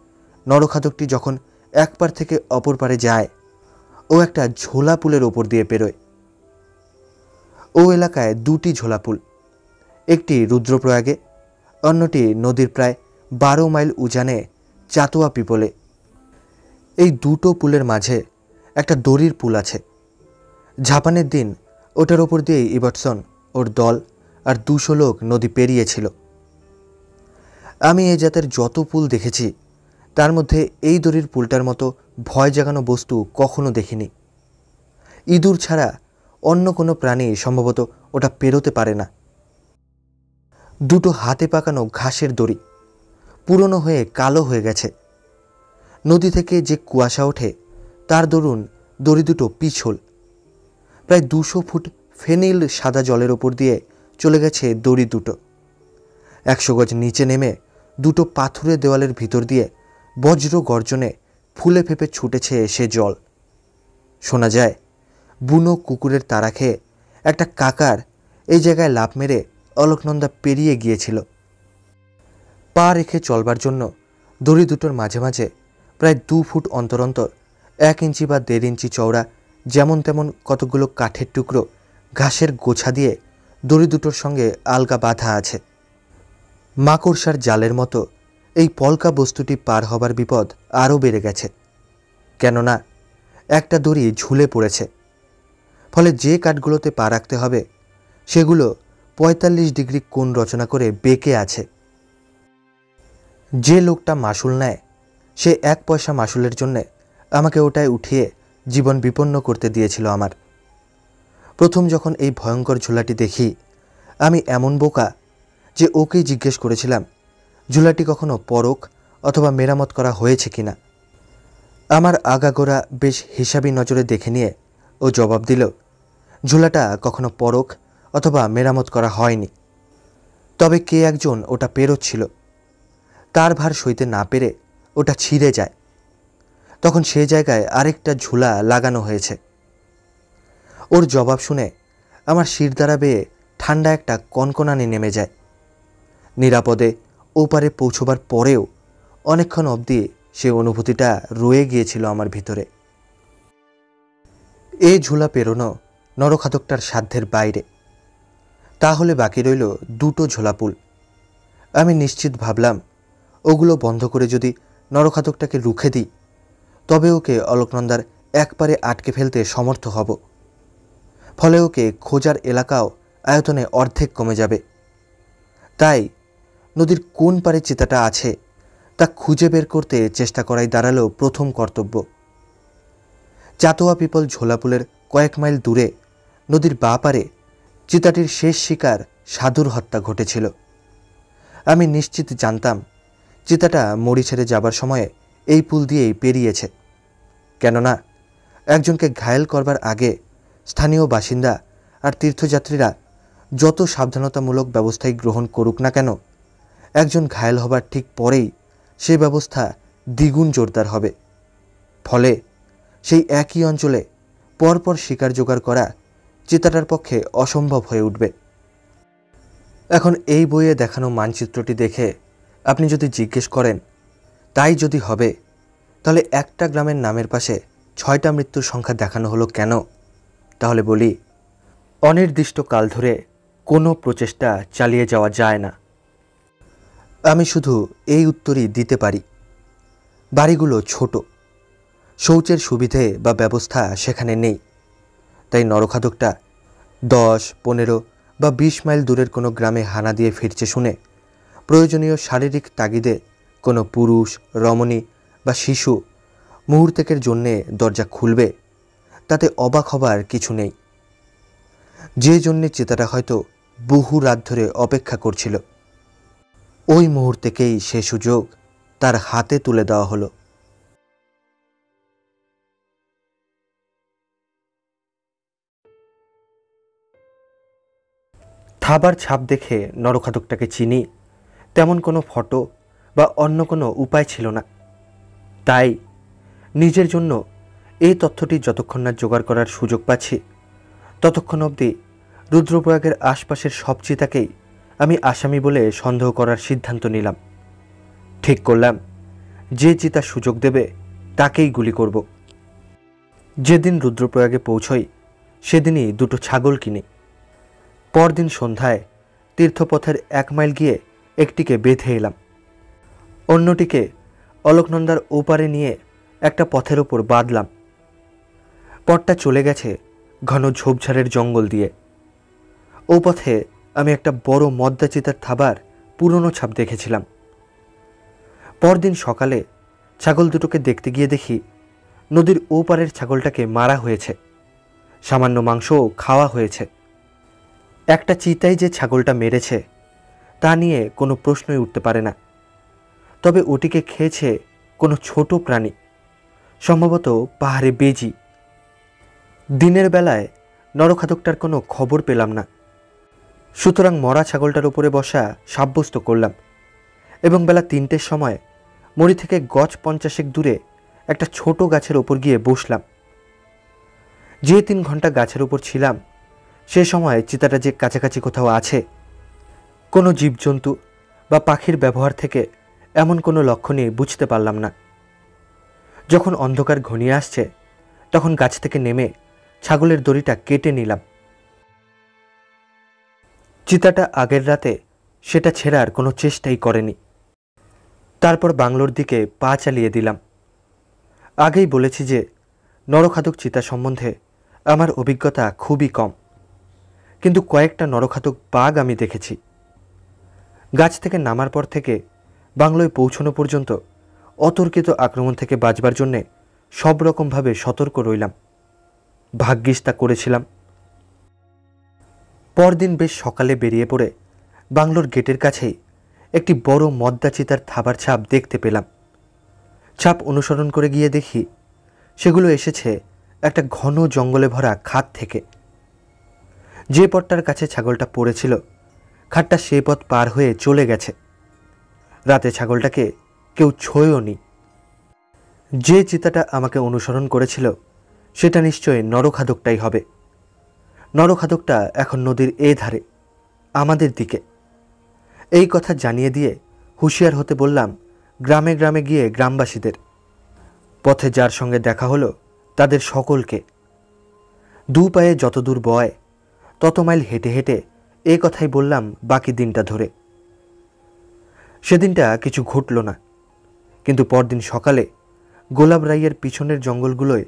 নরখাদকটি যখন এক পার থেকে অপর পারে যায় ও একটা ঝোলা পুলের ওপর দিয়ে পেরোয়। ও এলাকায় দুটি ঝোলা পুল, একটি রুদ্রপ্রয়াগে, অন্যটি নদীর প্রায় 12 মাইল উজানে চাতোয়া পিপলে। এই দুটো পুলের মাঝে একটা দড়ির পুল আছে। ঝাপানের দিন ওটার ওপর দিয়ে ইবার্টসন ওর দল আর 200 লোক নদী পেরিয়েছিল। আমি এই জাতের যত পুল দেখেছি তার মধ্যে এই দড়ির পুলটার মতো ভয় জাগানো বস্তু কখনো দেখিনি। ইঁদুর ছাড়া অন্য কোনো প্রাণী সম্ভবত ওটা পেরোতে পারে না। দুটো হাতে পাকানো ঘাসের দড়ি, পুরনো হয়ে কালো হয়ে গেছে। নদী থেকে যে কুয়াশা ওঠে তার দরুন দড়ি দুটো পিছল। প্রায় 200 ফুট ফেনিল সাদা জলের ওপর দিয়ে চলে গেছে দড়ি দুটো। 100 গজ নিচে নেমে দুটো পাথুরে দেওয়ালের ভিতর দিয়ে বজ্র গর্জনে ফুলে ফেপে ছুটেছে সে জল। শোনা যায় বুনো কুকুরের তাড়া খেয়ে একটা কাকার এই জায়গায় লাফ মেরে অলকনন্দা পেরিয়ে গিয়েছিল। পা রেখে চলবার জন্য দড়ি দুটোর মাঝে মাঝে প্রায় 2 ফুট অন্তর অন্তর 1 ইঞ্চি বা 1.5 ইঞ্চি চওড়া যেমন তেমন কতগুলো কাঠের টুকরো ঘাসের গোছা দিয়ে দড়ি দুটোর সঙ্গে আলগা বাঁধা আছে। মাকড়সার জালের মতো এই পলকা বস্তুটি পার হবার বিপদ আরও বেড়ে গেছে, কেননা একটা দড়ি ঝুলে পড়েছে। ফলে যে কাঠগুলোতে পা রাখতে হবে সেগুলো 45 ডিগ্রি কোণ রচনা করে বেঁকে আছে। যে লোকটা মাসুল নেয় সে 1 পয়সা মাসুলের জন্যে আমাকে ওটায় উঠিয়ে জীবন বিপন্ন করতে দিয়েছিল আমার। প্রথম যখন এই ভয়ঙ্কর ঝুলাটি দেখি আমি এমন বোকা যে ওকেই জিজ্ঞেস করেছিলাম ঝুলাটি কখনো পরখ অথবা মেরামত করা হয়েছে কিনা। আমার আগাগোড়া বেশ হিসাবি নজরে দেখে নিয়ে ও জবাব দিল ঝুলাটা কখনো পরখ অথবা মেরামত করা হয়নি। তবে কে একজন ওটা পেরোচ্ছিল, তার ভার সইতে না পেরে ওটা ছিঁড়ে যায়। তখন সে জায়গায় আরেকটা ঝুলা লাগানো হয়েছে। ওর জবাব শুনে আমার শিরদাঁড়া বেয়ে ঠান্ডা একটা কনকনানি নেমে যায়। নিরাপদে ওপারে পৌঁছবার পরেও অনেকক্ষণ অবধি সে অনুভূতিটা রয়ে গিয়েছিল আমার ভিতরে। এই ঝুলা পেরোনো নরখাদকটার সাধ্যের বাইরে। তাহলে বাকি রইল দুটো ঝোলাপুল। আমি নিশ্চিত ভাবলাম ওগুলো বন্ধ করে যদি নরখাদকটাকে রুখে দিই তবে ওকে অলোকনন্দার একবারে আটকে ফেলতে সমর্থ হব। ফলে ওকে খোঁজার এলাকাও আয়তনে অর্ধেক কমে যাবে। তাই নদীর কোন পারে চিতাটা আছে তা খুঁজে বের করতে চেষ্টা করাই দাঁড়ালো প্রথম কর্তব্য। চাতোয়া পিপল ঝোলাপুলের কয়েক মাইল দূরে নদীর বাঁ পারে চিতাটির শেষ শিকার সাধুর হত্যা ঘটেছিল। আমি নিশ্চিত জানতাম চিতাটা মরি ছেড়ে যাবার সময়ে এই পুল দিয়েই পেরিয়েছে। কেননা একজনকে ঘায়েল করবার আগে স্থানীয় বাসিন্দা আর তীর্থযাত্রীরা যত সাবধানতামূলক ব্যবস্থাই গ্রহণ করুক না কেন, একজন ঘায়েল হবার ঠিক পরেই সে ব্যবস্থা দ্বিগুণ জোরদার হবে। ফলে সেই একই অঞ্চলে পরপর শিকার জোগাড় করা চিতাটার পক্ষে অসম্ভব হয়ে উঠবে। এখন এই বইয়ে দেখানো মানচিত্রটি দেখে আপনি যদি জিজ্ঞেস করেন তাই যদি হবে তাহলে একটা গ্রামের নামের পাশে 6টা মৃত্যুর সংখ্যা দেখানো হলো কেন? তাহলে বলি, অনির্দিষ্টকাল ধরে কোনো প্রচেষ্টা চালিয়ে যাওয়া যায় না। আমি শুধু এই উত্তরই দিতে পারি। বাড়িগুলো ছোট, শৌচের সুবিধে বা ব্যবস্থা সেখানে নেই। তাই নরখাদকটা 10, 15 বা 20 মাইল দূরের কোনো গ্রামে হানা দিয়ে ফিরছে শুনে প্রয়োজনীয় শারীরিক তাগিদে কোনো পুরুষ, রমণী বা শিশু মুহূর্তেকের জন্যে দরজা খুলবে তাতে অবাক হবার কিছু নেই। যে জন্যে চিতাটা হয়তো বহু রাত ধরে অপেক্ষা করছিল, ওই মুহূর্তেকেই সে সুযোগ তার হাতে তুলে দেওয়া হলো। থাবার ছাপ দেখে নরখাদকটাকে চিনি তেমন কোনো ফটো বা অন্য কোনো উপায় ছিল না। তাই নিজের জন্য এই তথ্যটি যতক্ষণ না জোগাড় করার সুযোগ পাচ্ছি ততক্ষণ অবধি রুদ্রপ্রয়াগের আশপাশের সব চিতাকেই আমি আসামি বলে সন্দেহ করার সিদ্ধান্ত নিলাম। ঠিক করলাম যে চিতা সুযোগ দেবে তাকেই গুলি করব। যেদিন রুদ্রপ্রয়াগে পৌঁছই সেদিনই 2টো ছাগল কিনি। পরদিন সন্ধ্যায় তীর্থপথের 1 মাইল গিয়ে একটিকে বেঁধে এলাম, অন্যটিকে অলোকনন্দার ওপারে নিয়ে একটা পথের ওপর বাঁধলাম। পথটা চলে গেছে ঘন ঝোপঝাড়ের জঙ্গল দিয়ে। ও পথে আমি একটা বড় মদ্দা চিতার থাবার পুরনো ছাপ দেখেছিলাম। পরদিন সকালে ছাগল দুটোকে দেখতে গিয়ে দেখি নদীর ওপারের ছাগলটাকে মারা হয়েছে, সামান্য মাংসও খাওয়া হয়েছে। একটা চিতাই যে ছাগলটা মেরেছে তা নিয়ে কোনো প্রশ্নই উঠতে পারে না। তবে ওটিকে খেয়েছে কোনো ছোট প্রাণী, সম্ভবত পাহাড়ে বেজি। দিনের বেলায় নরখাদকটার কোনো খবর পেলাম না, সুতরাং মরা ছাগলটার উপরে বসা সাব্যস্ত করলাম এবং বেলা 3টের সময় মরি থেকে গজ 50 দূরে একটা ছোট গাছের ওপর গিয়ে বসলাম। যে 3 ঘন্টা গাছের উপর ছিলাম সে সময় চিতাটা যে কাছাকাছি কোথাও আছে, কোনো জীবজন্তু বা পাখির ব্যবহার থেকে এমন কোনো লক্ষণই বুঝতে পারলাম না। যখন অন্ধকার ঘনিয়ে আসছে তখন গাছ থেকে নেমে ছাগলের দড়িটা কেটে নিলাম। চিতাটা আগের রাতে সেটা ছেড়ার কোনো চেষ্টাই করেনি। তারপর বাংলোর দিকে পা চালিয়ে দিলাম। আগেই বলেছি যে নরখাদক চিতা সম্বন্ধে আমার অভিজ্ঞতা খুবই কম, কিন্তু কয়েকটা নরখাদক বাঘ আমি দেখেছি। গাছ থেকে নামার পর থেকে বাংলোয় পৌঁছানো পর্যন্ত অতর্কিত আক্রমণ থেকে বাঁচবার জন্যে সব রকমভাবে সতর্ক রইলাম। ভাগ্যিস তা করেছিলাম। পরদিন বেশ সকালে বেরিয়ে পড়ে বাংলোর গেটের কাছেই একটি বড় মদ্দা চিতার থাবার ছাপ দেখতে পেলাম। ছাপ অনুসরণ করে গিয়ে দেখি সেগুলো এসেছে একটা ঘন জঙ্গলে ভরা খাদ থেকে। যে পথটার কাছে ছাগলটা পড়েছিল খাদটা সে পথ পার হয়ে চলে গেছে। রাতে ছাগলটাকে কেউ ছোঁয়ওনি। যে চিতাটা আমাকে অনুসরণ করেছিল সেটা নিশ্চয়ই নরখাদকটাই হবে। নরখাদকটা এখন নদীর এ ধারে, আমাদের দিকে। এই কথা জানিয়ে দিয়ে হুঁশিয়ার হতে বললাম গ্রামে গ্রামে গিয়ে গ্রামবাসীদের। পথে যার সঙ্গে দেখা হলো তাদের সকলকে। 2 পায়ে যত দূর বয় তত মাইল হেঁটে হেঁটে এ কথাই বললাম বাকি দিনটা ধরে। সেদিনটা কিছু ঘটল না, কিন্তু পরদিন সকালে গোলাপ রাইয়ের পিছনের জঙ্গলগুলোয়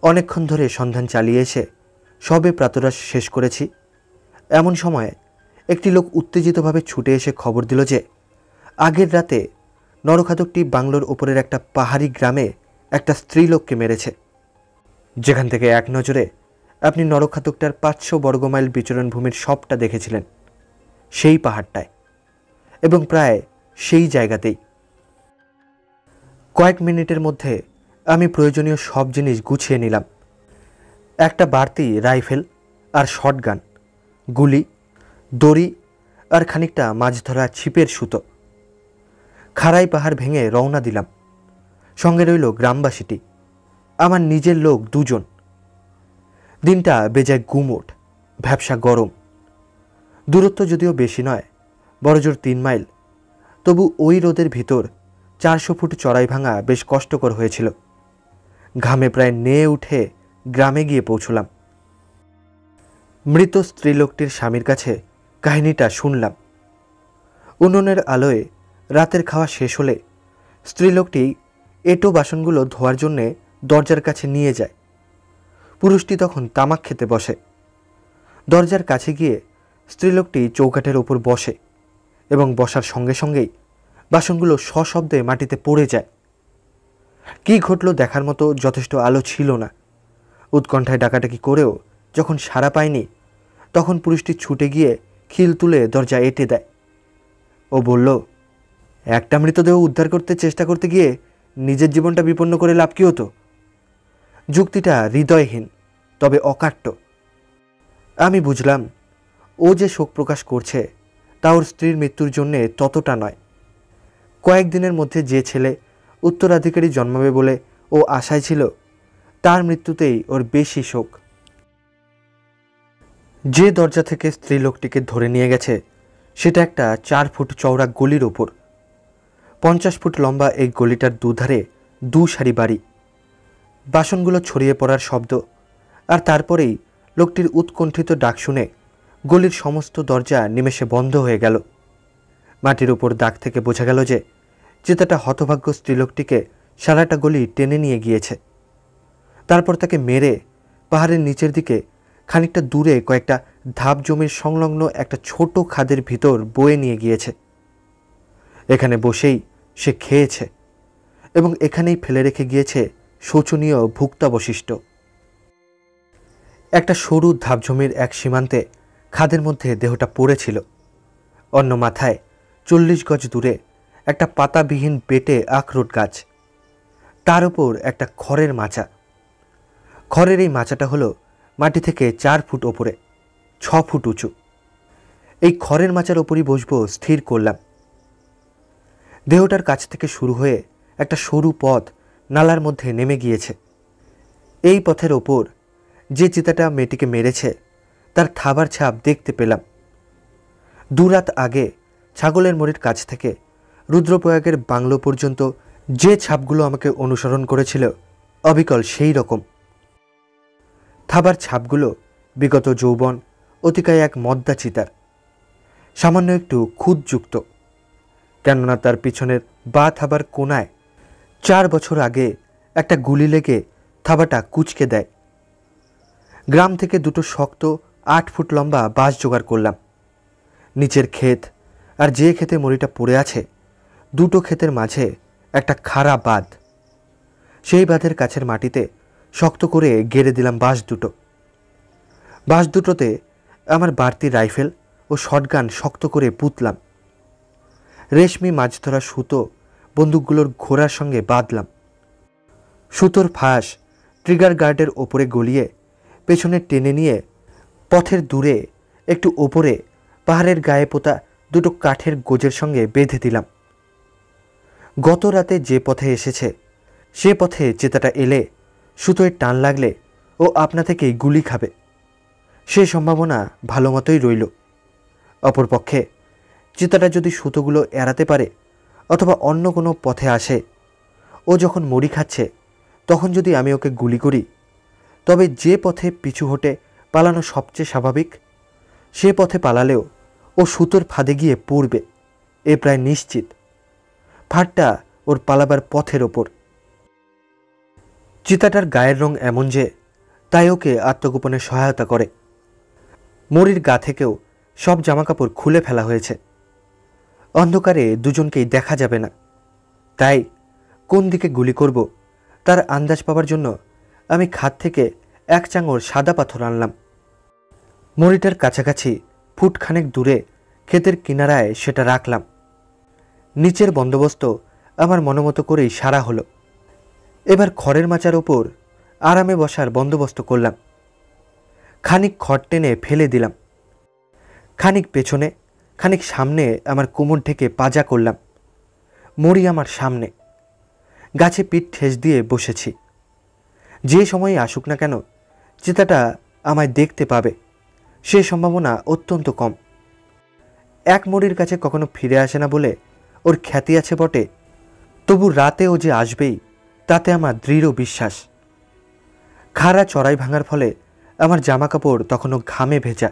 অনেকক্ষণ ধরে সন্ধান চালিয়ে এসে সবে প্রাতরাশ শেষ করেছি। এমন সময় একটি লোক উত্তেজিতভাবে ছুটে এসে খবর দিল যে আগের রাতে নরখাদকটি বাংলোর ওপরের একটা পাহাড়ি গ্রামে একটা স্ত্রীলোককে মেরেছে, যেখান থেকে এক নজরে আপনি নরখাদকটার 500 বর্গমাইল বিচরণ ভূমির সবটা দেখেছিলেন, সেই পাহাড়টায় এবং প্রায় সেই জায়গাতেই। কয়েক মিনিটের মধ্যে আমি প্রয়োজনীয় সব জিনিস গুছিয়ে নিলাম। একটা বাড়তি রাইফেল আর শটগান, গুলি, দড়ি আর খানিকটা মাছ ধরা ছিপের সুতো। খাড়াই পাহাড় ভেঙে রওনা দিলাম। সঙ্গে রইল গ্রামবাসীটি, আমার নিজের লোক 2 জন। দিনটা বেজায় গুমোট, ভ্যাপসা গরম। দূরত্ব যদিও বেশি নয়, বড়জোর 3 মাইল, তবু ওই রোদের ভিতর 400 ফুট চড়াই ভাঙা বেশ কষ্টকর হয়েছিল। ঘামে প্রায় নেয়ে উঠে গ্রামে গিয়ে পৌঁছলাম। মৃত স্ত্রীলোকটির স্বামীর কাছে কাহিনীটা শুনলাম। উনুনের আলোয় রাতের খাওয়া শেষ হলে স্ত্রীলোকটি এঁটো বাসনগুলো ধোয়ার জন্যে দরজার কাছে নিয়ে যায়। পুরুষটি তখন তামাক খেতে বসে। দরজার কাছে গিয়ে স্ত্রীলোকটি চৌকাঠের ওপর বসে এবং বসার সঙ্গে সঙ্গেই বাসনগুলো সশব্দে মাটিতে পড়ে যায়। কি ঘটল দেখার মতো যথেষ্ট আলো ছিল না। উৎকণ্ঠায় ডাকাডাকি করেও যখন সাড়া পায়নি, তখন পুরুষটি ছুটে গিয়ে খিল তুলে দরজা এঁটে দেয়। ও বলল, একটা মৃতদেহ উদ্ধার করতে চেষ্টা করতে গিয়ে নিজের জীবনটা বিপন্ন করে লাভ কি হতো? যুক্তিটা হৃদয়হীন, তবে অকাট্য। আমি বুঝলাম ও যে শোক প্রকাশ করছে তা ওর স্ত্রীর মৃত্যুর জন্যে ততটা নয়। কয়েকদিনের মধ্যে যে ছেলে উত্তরাধিকারী জন্মাবে বলে ও আশায় ছিল, তার মৃত্যুতেই ওর বেশি শোক। যে দরজা থেকে স্ত্রীলোকটিকে ধরে নিয়ে গেছে সেটা একটা 4 ফুট চওড়া গলির ওপর। 50 ফুট লম্বা এই গলিটার দুধারে 2 সারি বাড়ি। বাসনগুলো ছড়িয়ে পড়ার শব্দ আর তারপরেই লোকটির উৎকণ্ঠিত ডাক শুনে গলির সমস্ত দরজা নিমেষে বন্ধ হয়ে গেল। মাটির উপর দাগ থেকে বোঝা গেল যে চিতাটা হতভাগ্য স্ত্রীলোকটিকে সারাটা গলি টেনে নিয়ে গিয়েছে। তারপর তাকে মেরে পাহাড়ের নিচের দিকে খানিকটা দূরে কয়েকটা ধাপ জমির সংলগ্ন একটা ছোট খাদের ভিতর বয়ে নিয়ে গিয়েছে। এখানে বসেই সে খেয়েছে এবং এখানেই ফেলে রেখে গিয়েছে শোচনীয় ভুক্তাবশিষ্ট। একটা সরু ধাপ জমির এক সীমান্তে খাদের মধ্যে দেহটা পড়েছিল। অন্য মাথায় 40 গজ দূরে একটা পাতাবিহীন বেটে আখরোট গাছ, তার উপর একটা খড়ের মাচা। খড়ের এই মাচাটা হলো মাটি থেকে 4 ফুট ওপরে, 6 ফুট উঁচু। এই খড়ের মাচার ওপরই বসবো স্থির করলাম। দেহটার কাছ থেকে শুরু হয়ে একটা সরু পথ নালার মধ্যে নেমে গিয়েছে। এই পথের ওপর যে চিতাটা মেয়েটিকে মেরেছে তার থাবার ছাপ দেখতে পেলাম। 2 রাত আগে ছাগলের মোড়ের কাছ থেকে রুদ্রপ্রয়াগের বাংলো পর্যন্ত যে ছাপগুলো আমাকে অনুসরণ করেছিল অবিকল সেই রকম। থাবার ছাপগুলো বিগত যৌবন অতিকায় এক মদ্দা চিতার, সামান্য একটু খুঁতযুক্ত, কেননা তার পিছনের বা থাবার কোনায় 4 বছর আগে একটা গুলি লেগে থাবাটা কুঁচকে দেয়। গ্রাম থেকে 2টো শক্ত 8 ফুট লম্বা বাঁশ জোগাড় করলাম। নিচের ক্ষেত আর যে ক্ষেতে মরিটা পড়ে আছে, 2টো ক্ষেতের মাঝে একটা খাড়া বাঁধ। সেই বাঁধের কাছের মাটিতে শক্ত করে গেড়ে দিলাম বাঁশ 2টো। বাঁশ 2টোতে আমার বাড়তি রাইফেল ও শটগান শক্ত করে পুঁতলাম। রেশমি মাছ ধরা সুতো বন্দুকগুলোর ঘোড়ার সঙ্গে বাঁধলাম। সুতোর ফাঁস ট্রিগার গার্ডের ওপরে গলিয়ে পেছনে টেনে নিয়ে পথের দূরে একটু ওপরে পাহাড়ের গায়ে পোতা 2টো কাঠের গোজের সঙ্গে বেঁধে দিলাম। গত রাতে যে পথে এসেছে সে পথে চেতাটা এলে সুতোয় টান লাগলে ও আপনা থেকেই গুলি খাবে, সে সম্ভাবনা ভালো মতোই রইল। অপরপক্ষে চিতাটা যদি সুতোগুলো এড়াতে পারে অথবা অন্য কোনো পথে আসে, ও যখন মরি খাচ্ছে তখন যদি আমি ওকে গুলি করি, তবে যে পথে পিছু হটে পালানো সবচেয়ে স্বাভাবিক, সে পথে পালালেও ও সুতোর ফাঁদে গিয়ে পড়বে, এ প্রায় নিশ্চিত। ফাঁদটা ওর পালাবার পথের ওপর। চিতাটার গায়ের রং এমন যে তাই ওকে আত্মগোপনে সহায়তা করে। মরির গা থেকেও সব জামাকাপড় খুলে ফেলা হয়েছে। অন্ধকারে দুজনকেই দেখা যাবে না, তাই কোন দিকে গুলি করব তার আন্দাজ পাওয়ার জন্য আমি খাদ থেকে এক চাঙড় সাদা পাথর আনলাম। মরিটার কাছাকাছি ফুটখানেক দূরে ক্ষেতের কিনারায় সেটা রাখলাম। নিচের বন্দোবস্ত আমার মনোমতো করেই সারা হলো। এবার খড়ের মাচার ওপর আরামে বসার বন্দোবস্ত করলাম। খানিক খড় টেনে ফেলে দিলাম। খানিক পেছনে খানিক সামনে আমার কোমর ঢেকে পাজা করলাম। মরি আমার সামনে, গাছে পিঠ ঠেস দিয়ে বসেছি। যে সময়ই আসুক না কেন চিতাটা আমায় দেখতে পাবে, সে সম্ভাবনা অত্যন্ত কম। এক মরির কাছে কখনো ফিরে আসে না বলে ওর খ্যাতি আছে বটে, তবু রাতে ও যে আসবেই তাতে আমার দৃঢ় বিশ্বাস। খাড়া চড়াই ভাঙার ফলে আমার জামাকাপড় তখনও ঘামে ভেজা,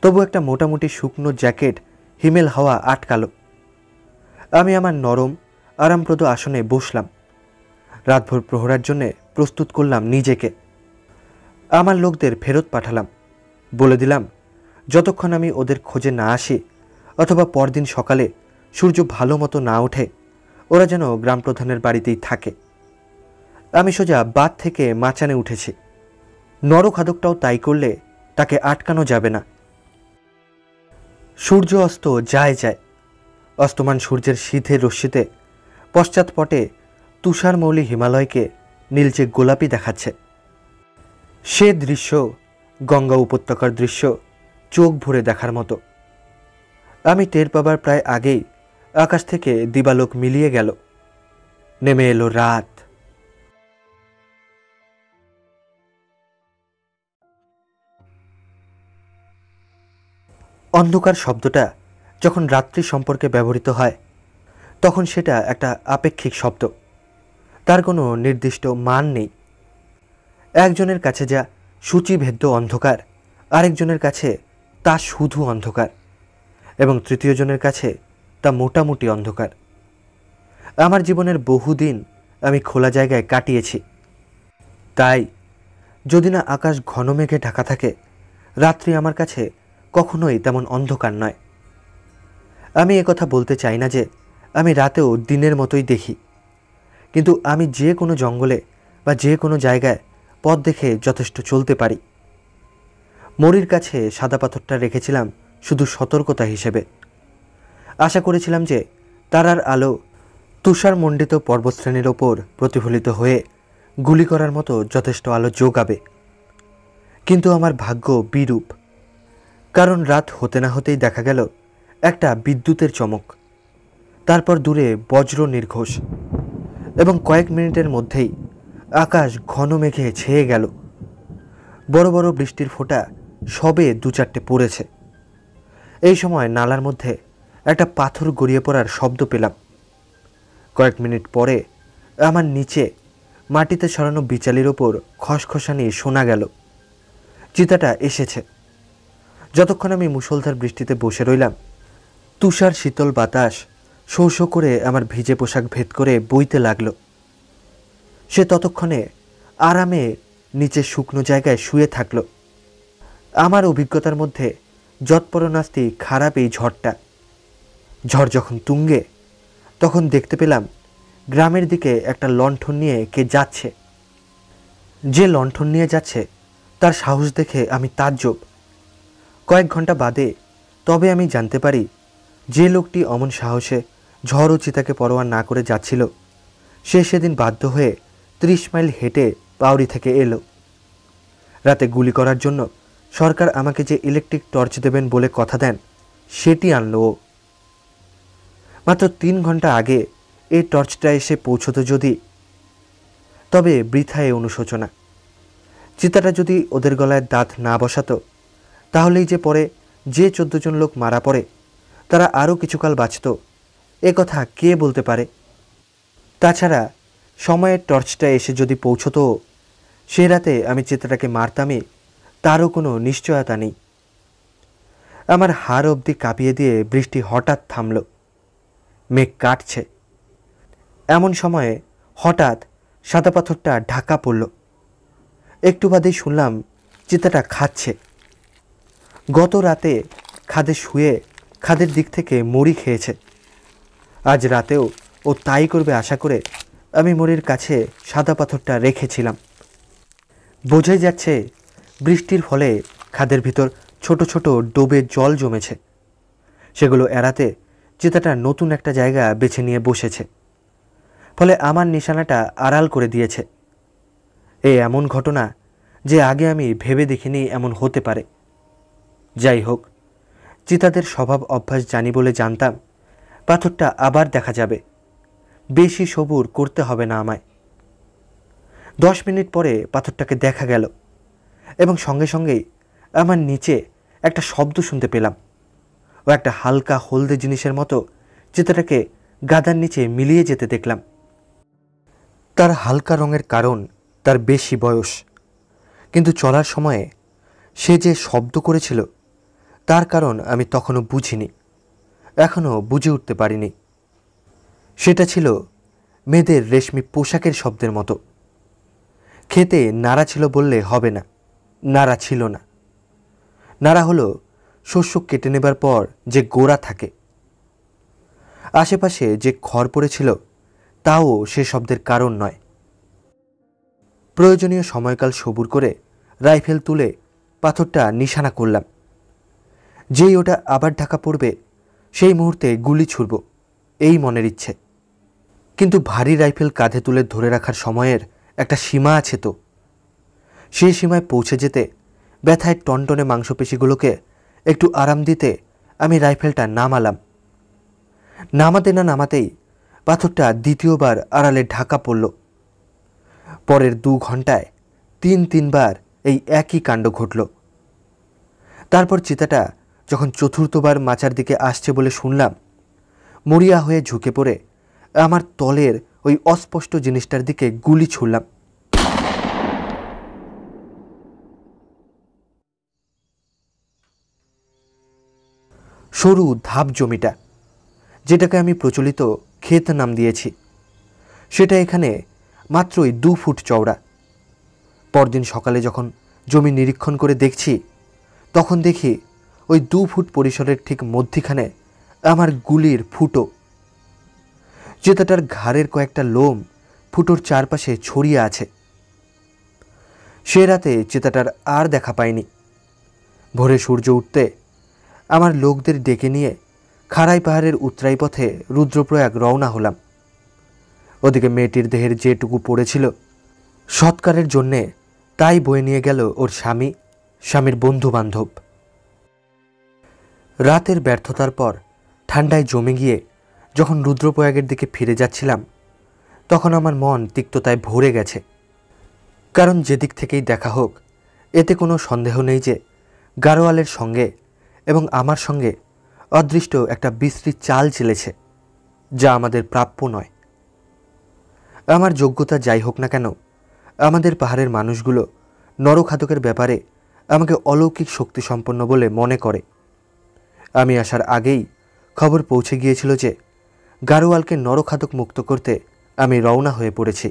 তবু একটা মোটামুটি শুকনো জ্যাকেট হিমেল হাওয়া আটকালো। আমি আমার নরম আরামপ্রদ আসনে বসলাম। রাতভর প্রহরার জন্যে প্রস্তুত করলাম নিজেকে। আমার লোকদের ফেরত পাঠালাম। বলে দিলাম যতক্ষণ আমি ওদের খোঁজে না আসি অথবা পরদিন সকালে সূর্য ভালো মতো না ওঠে ওরা যেন গ্রাম প্রধানের বাড়িতেই থাকে। আমি সোজা বাদ থেকে মাচানে উঠেছি। নরখাদকটাও তাই করলে তাকে আটকানো যাবে না। সূর্য অস্ত যায় যায়। অস্তমান সূর্যের শীতের রশ্মিতে পশ্চাৎপটে তুষারমৌলি হিমালয়কে নীলচে গোলাপি দেখাচ্ছে। সে দৃশ্য গঙ্গা উপত্যকার দৃশ্য চোখ ভরে দেখার মতো। আমি টের পাবার প্রায় আগেই আকাশ থেকে দিবালোক মিলিয়ে গেল। নেমে এলো রাত। অন্ধকার শব্দটা যখন রাত্রি সম্পর্কে ব্যবহৃত হয় তখন সেটা একটা আপেক্ষিক শব্দ, তার কোনো নির্দিষ্ট মান নেই। একজনের কাছে যা সূচিভেদ্য অন্ধকার, আরেকজনের কাছে তা শুধু অন্ধকার, এবং তৃতীয় জনের কাছে তা মোটামুটি অন্ধকার। আমার জীবনের বহুদিন আমি খোলা জায়গায় কাটিয়েছি, তাই যদি না আকাশ ঘন মেঘে ঢাকা থাকে রাত্রি আমার কাছে কখনোই তেমন অন্ধকার নয়। আমি একথা বলতে চাই না যে আমি রাতেও দিনের মতোই দেখি, কিন্তু আমি যে কোনো জঙ্গলে বা যে কোনো জায়গায় পথ দেখে যথেষ্ট চলতে পারি। মরির কাছে সাদা পাথরটা রেখেছিলাম শুধু সতর্কতা হিসেবে। আশা করেছিলাম যে তারার আলো তুষারমণ্ডিত পর্বতশ্রেণীর ওপর প্রতিফলিত হয়ে গুলি করার মতো যথেষ্ট আলো যোগাবে। কিন্তু আমার ভাগ্য বিরূপ, কারণ রাত হতে না হতেই দেখা গেল একটা বিদ্যুতের চমক, তারপর দূরে বজ্র নির্ঘোষ, এবং কয়েক মিনিটের মধ্যেই আকাশ ঘন মেঘে ছেয়ে গেল। বড় বড় বৃষ্টির ফোঁটা সবে দু চারটে পড়েছে। এই সময় নালার মধ্যে একটা পাথর গড়িয়ে পড়ার শব্দ পেলাম। কয়েক মিনিট পরে আমার নিচে মাটিতে ছড়ানো বিচালির ওপর খসখসানি শোনা গেল। চিতাটা এসেছে। যতক্ষণ আমি মুষলধার বৃষ্টিতে বসে রইলাম, তুষার শীতল বাতাস শো শো করে আমার ভিজে পোশাক ভেদ করে বইতে লাগলো। সে ততক্ষণে আরামে নিচে শুকনো জায়গায় শুয়ে থাকলো। আমার অভিজ্ঞতার মধ্যে যৎপরনাস্তি খারাপ এই ঝড়টা। ঝড় যখন তুঙ্গে তখন দেখতে পেলাম গ্রামের দিকে একটা লণ্ঠন নিয়ে কে যাচ্ছে। যে লণ্ঠন নিয়ে যাচ্ছে তার সাহস দেখে আমি তাজ্জব। কয়েক ঘন্টা বাদে তবে আমি জানতে পারি যে লোকটি অমন সাহসে ঝড় ও চিতাকে পরোয়া না করে যাচ্ছিল সে সেদিন বাধ্য হয়ে 30 মাইল হেঁটে পাউরি থেকে এলো। রাতে গুলি করার জন্য সরকার আমাকে যে ইলেকট্রিক টর্চ দেবেন বলে কথা দেন সেটি আনলো ও। মাত্র 3 ঘন্টা আগে এই টর্চটা এসে পৌঁছতো যদি, তবে বৃথায় অনুশোচনা। চিতাটা যদি ওদের গলায় দাঁত না বসাতো তাহলেই যে পরে যে 14 জন লোক মারা পড়ে তারা আরও কিছুকাল বাঁচত এ কথা কে বলতে পারে। তাছাড়া সময়ের টর্চটা এসে যদি পৌঁছতো সে রাতে আমি চিতাটাকে মারতামই তারও কোনো নিশ্চয়তা নেই। আমার হাড় অবধি কাঁপিয়ে দিয়ে বৃষ্টি হঠাৎ থামল। মেঘ কাটছে। এমন সময়ে হঠাৎ সাদা পাথরটা ঢাকা পড়ল। একটু বাদেই শুনলাম চিতাটা খাচ্ছে। গত রাতে খাদে শুয়ে খাদের দিক থেকে মুড়ি খেয়েছে। আজ রাতেও ও তাই করবে আশা করে আমি মুড়ির কাছে সাদা পাথরটা রেখেছিলাম। বোঝাই যাচ্ছে বৃষ্টির ফলে খাদের ভিতর ছোট ছোট ডোবে জল জমেছে। সেগুলো এড়াতে চিতাটা নতুন একটা জায়গা বেছে নিয়ে বসেছে, ফলে আমার নিশানাটা আড়াল করে দিয়েছে। এমন ঘটনা যে আগে আমি ভেবে দেখিনি এমন হতে পারে। যাই হোক, চিতাদের স্বভাব অভ্যাস জানি বলে জানতাম পাথরটা আবার দেখা যাবে। বেশি সবুর করতে হবে না আমায়। 10 মিনিট পরে পাথরটাকে দেখা গেল এবং সঙ্গে সঙ্গেই আমার নিচে একটা শব্দ শুনতে পেলাম। ও একটা হালকা হলদে জিনিসের মতো চিতাটাকে গাদার নিচে মিলিয়ে যেতে দেখলাম। তার হালকা রঙের কারণ তার বেশি বয়স, কিন্তু চলার সময়ে সে যে শব্দ করেছিল তার কারণ আমি তখনও বুঝিনি, এখনও বুঝে উঠতে পারিনি। সেটা ছিল মেয়েদের রেশমি পোশাকের শব্দের মতো। খেতে নাড়া ছিল বললে হবে না, নাড়া ছিল না। নাড়া হলো শস্য কেটে নেবার পর যে গোড়া থাকে। আশেপাশে যে খড় পড়েছিল তাও সে শব্দের কারণ নয়। প্রয়োজনীয় সময়কাল সবুর করে রাইফেল তুলে পাথরটা নিশানা করলাম। যেই ওটা আবার ঢাকা পড়বে সেই মুহূর্তে গুলি ছুড়ব, এই মনের ইচ্ছে। কিন্তু ভারী রাইফেল কাঁধে তুলে ধরে রাখার সময়ের একটা সীমা আছে তো। সেই সীমায় পৌঁছে যেতে ব্যথায় টনটনে মাংসপেশিগুলোকে একটু আরাম দিতে আমি রাইফেলটা নামালাম। নামাতে না নামাতেই পাথরটা দ্বিতীয়বার আড়ালে ঢাকা পড়ল। পরের 2 ঘন্টায় 3বার এই একই কাণ্ড ঘটল। তারপর চিতাটা যখন চতুর্থবার মাচার দিকে আসছে বলে শুনলাম, মরিয়া হয়ে ঝুঁকে পড়ে আমার তলের ওই অস্পষ্ট জিনিসটার দিকে গুলি ছুড়লাম। সরু ধাপ জমিটা, যেটাকে আমি প্রচলিত ক্ষেত নাম দিয়েছি, সেটা এখানে মাত্রই 2 ফুট চওড়া। পরদিন সকালে যখন জমি নিরীক্ষণ করে দেখছি, তখন দেখি ওই 2 ফুট পরিসরের ঠিক মধ্যিখানে আমার গুলির ফুটো। চিতাটার ঘাড়ের কয়েকটা লোম ফুটোর চারপাশে ছড়িয়ে আছে। সে রাতে চিতাটার আর দেখা পাইনি। ভোরে সূর্য উঠতে আমার লোকদের ডেকে নিয়ে খাড়াই পাহাড়ের উতরাই পথে রুদ্রপ্রয়াগ রওনা হলাম। ওদিকে মেয়েটির দেহের যেটুকু পড়েছিল সৎকারের জন্যে তাই বয়ে নিয়ে গেল ওর স্বামী, স্বামীর বন্ধু বান্ধব। রাতের ব্যর্থতার পর ঠান্ডায় জমে গিয়ে যখন রুদ্রপ্রয়াগের দিকে ফিরে যাচ্ছিলাম, তখন আমার মন তিক্ততায় ভরে গেছে। কারণ যেদিক থেকেই দেখা হোক, এতে কোনো সন্দেহ নেই যে গাড়োয়ালের সঙ্গে এবং আমার সঙ্গে অদৃষ্ট একটা বিশ্রী চাল চেলেছে, যা আমাদের প্রাপ্য নয়। আমার যোগ্যতা যাই হোক না কেন, আমাদের পাহাড়ের মানুষগুলো নরখাদকের ব্যাপারে আমাকে অলৌকিক শক্তিসম্পন্ন বলে মনে করে। আমি আসার আগেই খবর পৌঁছে গিয়েছিল যে গাড়োয়ালকে নরখাদক মুক্ত করতে আমি রওনা হয়ে পড়েছি।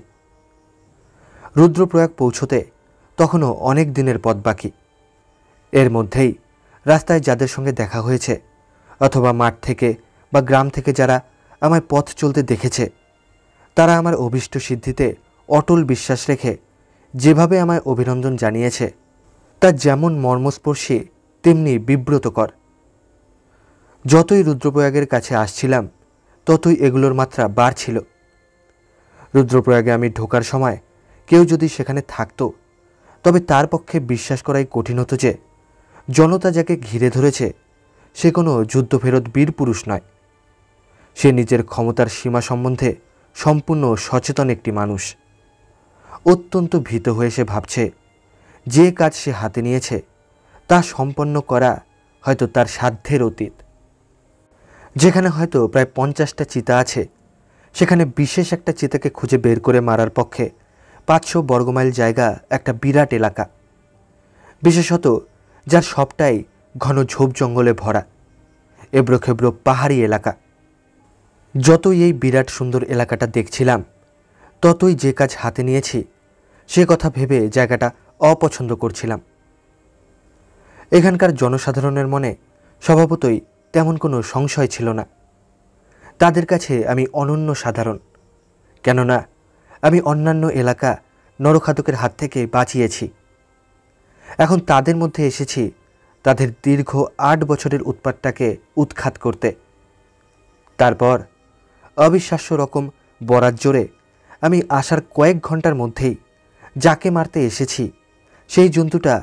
রুদ্রপ্রয়াগ পৌঁছতে তখনও অনেক দিনের পথ বাকি। এর মধ্যেই রাস্তায় যাদের সঙ্গে দেখা হয়েছে অথবা মাঠ থেকে বা গ্রাম থেকে যারা আমায় পথ চলতে দেখেছে, তারা আমার অভীষ্ট সিদ্ধিতে অটল বিশ্বাস রেখে যেভাবে আমায় অভিনন্দন জানিয়েছে, তা যেমন মর্মস্পর্শী তেমনি বিব্রতকর। যতই রুদ্রপ্রয়াগের কাছে আসছিলাম ততই এগুলোর মাত্রা বাড়ছিল। রুদ্রপ্রয়াগে আমি ঢোকার সময় কেউ যদি সেখানে থাকতো, তবে তার পক্ষে বিশ্বাস করাই কঠিন হতো যে জনতা যাকে ঘিরে ধরেছে সে কোনো যুদ্ধফেরত বীর পুরুষ নয়। সে নিজের ক্ষমতার সীমা সম্বন্ধে সম্পূর্ণ সচেতন একটি মানুষ। অত্যন্ত ভীত হয়ে সে ভাবছে যে কাজ সে হাতে নিয়েছে তা সম্পন্ন করা হয়তো তার সাধ্যের অতীত। যেখানে হয়তো প্রায় 50টা চিতা আছে, সেখানে বিশেষ একটা চিতাকে খুঁজে বের করে মারার পক্ষে 500 বর্গমাইল জায়গা একটা বিরাট এলাকা, বিশেষত যার সবটাই ঘন ঝোপ জঙ্গলে ভরা এবড়োখেবড়ো পাহাড়ি এলাকা। যতই এই বিরাট সুন্দর এলাকাটা দেখছিলাম, ততই যে কাজ হাতে নিয়েছি সে কথা ভেবে জায়গাটা অপছন্দ করছিলাম। এখানকার জনসাধারণের মনে স্বভাবতই তেমন কোনো সংশয় ছিল না। তাদের কাছে আমি অনন্য সাধারণ, কেননা আমি অন্যান্য এলাকা নরখাতকের হাত থেকে বাঁচিয়েছি। এখন তাদের মধ্যে এসেছি তাদের দীর্ঘ 8 বছরের উৎপাতটাকে উৎখাত করতে। তারপর অবিশ্বাস্য রকম বরাত জোরে আমি আসার কয়েক ঘন্টার মধ্যেই যাকে মারতে এসেছি সেই জন্তুটা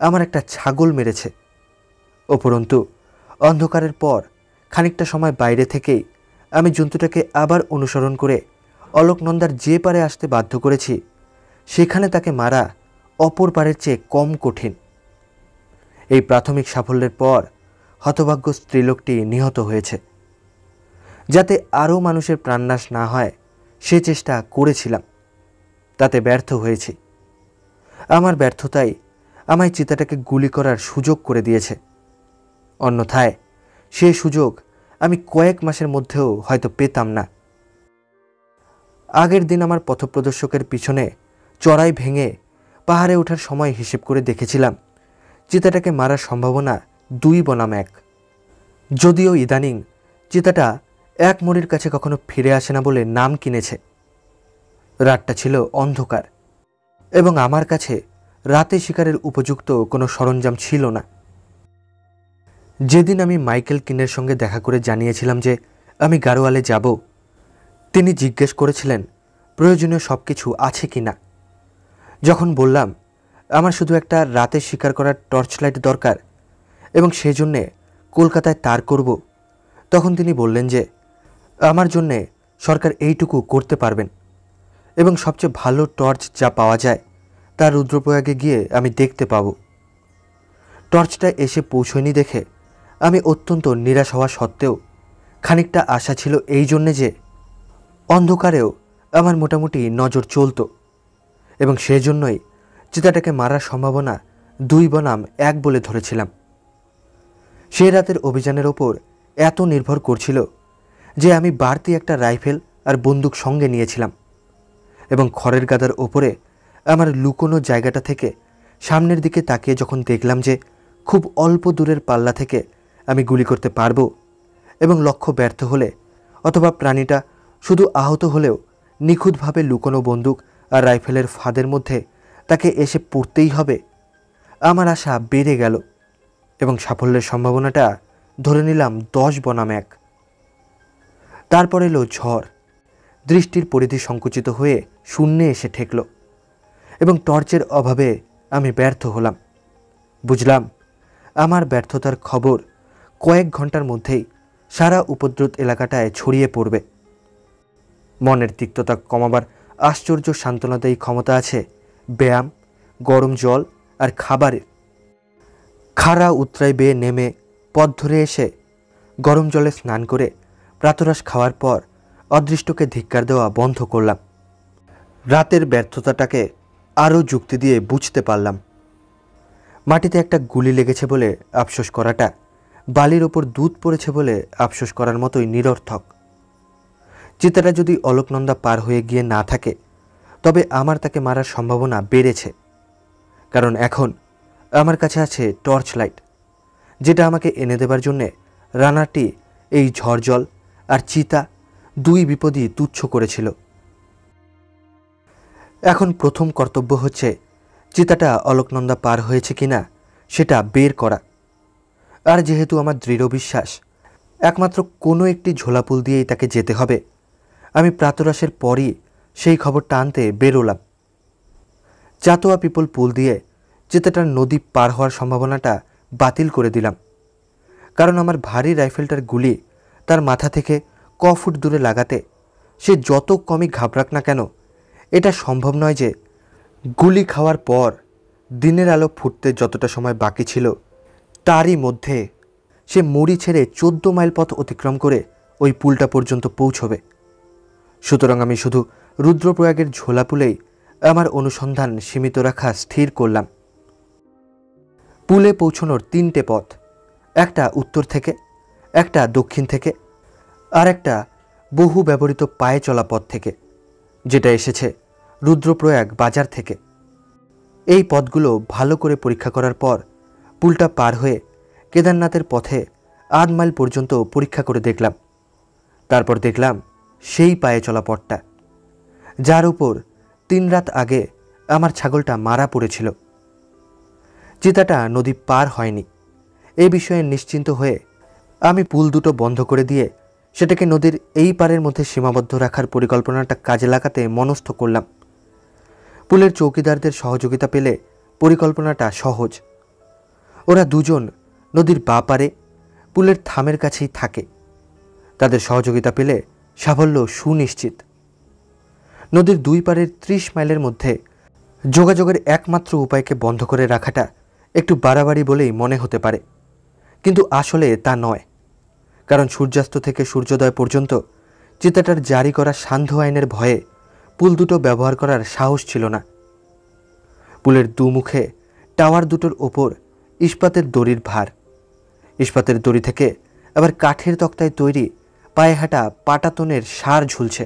আমার একটা ছাগল মেরেছে। উপরন্তু অন্ধকারের পর খানিকটা সময় বাইরে থেকেই আমি জন্তুটাকে আবার অনুসরণ করে অলোকনন্দার যে পারে আসতে বাধ্য করেছি, সেখানে তাকে মারা অপর পারের চেয়ে কম কঠিন। এই প্রাথমিক সাফল্যের পর হতভাগ্য স্ত্রীলোকটি নিহত হয়েছে। যাতে আরও মানুষের প্রাণনাশ না হয় সে চেষ্টা করেছিলাম, তাতে ব্যর্থ হয়েছি। আমার ব্যর্থতাই আমায় চিতাটাকে গুলি করার সুযোগ করে দিয়েছে। অন্যথায় সে সুযোগ আমি কয়েক মাসের মধ্যেও হয়তো পেতাম না। আগের দিন আমার পথপ্রদর্শকের পিছনে চড়াই ভেঙে পাহাড়ে ওঠার সময় হিসেব করে দেখেছিলাম চিতাটাকে মারার সম্ভাবনা 2 বনাম 1। যদিও ইদানিং চিতাটা 1 মরির কাছে কখনো ফিরে আসে না বলে নাম কিনেছে। রাতটা ছিল অন্ধকার এবং আমার কাছে রাতে শিকারের উপযুক্ত কোনো সরঞ্জাম ছিল না। যেদিন আমি মাইকেল কিনের সঙ্গে দেখা করে জানিয়েছিলাম যে আমি গাড়োয়ালে যাব, তিনি জিজ্ঞেস করেছিলেন প্রয়োজনীয় সব কিছু আছে কি না। যখন বললাম আমার শুধু একটা রাতে শিকার করার টর্চ লাইট দরকার এবং সেজন্যে কলকাতায় তার করব, তখন তিনি বললেন যে আমার জন্যে সরকার এইটুকু করতে পারবেন এবং সবচেয়ে ভালো টর্চ যা পাওয়া যায় তা রুদ্রপ্রয়াগে গিয়ে আমি দেখতে পাব। টর্চটা এসে পৌঁছয়নি দেখে আমি অত্যন্ত নিরাশ হওয়া সত্ত্বেও খানিকটা আশা ছিল এই জন্যে যে অন্ধকারেও আমার মোটামুটি নজর চলত এবং সেজন্যই চিতাটাকে মারার সম্ভাবনা 2 বনাম 1 বলে ধরেছিলাম। সে রাতের অভিযানের ওপর এত নির্ভর করছিল যে আমি বাড়তি একটা রাইফেল আর বন্দুক সঙ্গে নিয়েছিলাম এবং খড়ের গাদার ওপরে আমার লুকোনো জায়গাটা থেকে সামনের দিকে তাকিয়ে যখন দেখলাম যে খুব অল্প দূরের পাল্লা থেকে আমি গুলি করতে পারবো এবং লক্ষ্য ব্যর্থ হলে অথবা প্রাণীটা শুধু আহত হলেও নিখুঁতভাবে লুকোনো বন্দুক আর রাইফেলের ফাঁদের মধ্যে তাকে এসে পড়তেই হবে, আমার আশা বেড়ে গেল এবং সাফল্যের সম্ভাবনাটা ধরে নিলাম 10 বনাম 1। তারপর এলো ঝড়। দৃষ্টির পরিধি সংকুচিত হয়ে শূন্যে এসে ঠেকল এবং টর্চের অভাবে আমি ব্যর্থ হলাম। বুঝলাম আমার ব্যর্থতার খবর কয়েক ঘন্টার মধ্যেই সারা উপদ্রুত এলাকাটায় ছড়িয়ে পড়বে। মনের তিক্ততা কমাবার আশ্চর্য সান্ত্বনাদায়ী ক্ষমতা আছে ব্যায়াম, গরম জল আর খাবারের। খাড়া উতরাই বেয়ে নেমে পথ ধরে এসে গরম জলে স্নান করে প্রাতরাশ খাওয়ার পর অদৃষ্টকে ধিক্কার দেওয়া বন্ধ করলাম। রাতের ব্যর্থতাটাকে আরও যুক্তি দিয়ে বুঝতে পারলাম। মাটিতে একটা গুলি লেগেছে বলে আফসোস করাটা বালির ওপর দুধ পড়েছে বলে আফসোস করার মতোই নিরর্থক। চিতাটা যদি অলোকনন্দা পার হয়ে গিয়ে না থাকে তবে আমার তাকে মারার সম্ভাবনা বেড়েছে, কারণ এখন আমার কাছে আছে টর্চ লাইট, যেটা আমাকে এনে দেবার জন্যে রানাটি এই ঝড় জল আর চিতা 2 বিপদই তুচ্ছ করেছিল। এখন প্রথম কর্তব্য হচ্ছে চিতাটা অলোকনন্দা পার হয়েছে কিনা সেটা বের করা। আর যেহেতু আমার দৃঢ় বিশ্বাস একমাত্র কোনো একটি ঝোলাপুল দিয়েই তাকে যেতে হবে, আমি প্রাতরাশের পরই সেই খবরটা আনতে বেরোলাম। চাতোয়া পিপল পুল দিয়ে চিতাটার নদী পার হওয়ার সম্ভাবনাটা বাতিল করে দিলাম, কারণ আমার ভারী রাইফেলটার গুলি তার মাথা থেকে ক ফুট দূরে লাগাতে সে যত কমই ঘাবড়াক না কেন, এটা সম্ভব নয় যে গুলি খাওয়ার পর দিনের আলো ফুটতে যতটা সময় বাকি ছিল তারই মধ্যে সে মুড়ি ছেড়ে 14 মাইল পথ অতিক্রম করে ওই পুলটা পর্যন্ত পৌঁছবে। সুতরাং আমি শুধু রুদ্রপ্রয়াগের ঝোলাপুলেই আমার অনুসন্ধান সীমিত রাখা স্থির করলাম। পুলে পৌঁছানোর 3টে পথ, একটা উত্তর থেকে, একটা দক্ষিণ থেকে আর একটা বহু ব্যবহৃত পায়ে চলা পথ থেকে, যেটা এসেছে রুদ্রপ্রয়াগ বাজার থেকে। এই পথগুলো ভালো করে পরীক্ষা করার পর পুলটা পার হয়ে কেদারনাথের পথে 8 মাইল পর্যন্ত পরীক্ষা করে দেখলাম। তারপর দেখলাম সেই পায়ে চলা পথটা, যার উপর 3 রাত আগে আমার ছাগলটা মারা পড়েছিল। চিতাটা নদী পার হয়নি এই বিষয়ে নিশ্চিন্ত হয়ে আমি পুল দুটো বন্ধ করে দিয়ে সেটাকে নদীর এই পারের মধ্যে সীমাবদ্ধ রাখার পরিকল্পনাটা কাজে লাগাতে মনস্থ করলাম। পুলের চৌকিদারদের সহযোগিতা পেলে পরিকল্পনাটা সহজ। ওরা দুজন নদীর বাঁ পারে পুলের থামের কাছেই থাকে। তাদের সহযোগিতা পেলে সাফল্য সুনিশ্চিত। নদীর 2 পারের 30 মাইলের মধ্যে যোগাযোগের একমাত্র উপায়কে বন্ধ করে রাখাটা একটু বাড়াবাড়ি বলেই মনে হতে পারে, কিন্তু আসলে তা নয়। কারণ সূর্যাস্ত থেকে সূর্যোদয় পর্যন্ত চিতাটার জারি করা সান্ধ্য আইনের ভয়ে পুল দুটো ব্যবহার করার সাহস ছিল না। পুলের দুমুখে টাওয়ার দুটোর ওপর ইস্পাতের দড়ির ভার, ইস্পাতের দড়ি থেকে আবার কাঠের তক্তায় তৈরি পায়ে হাঁটা পাটাতনের সার ঝুলছে।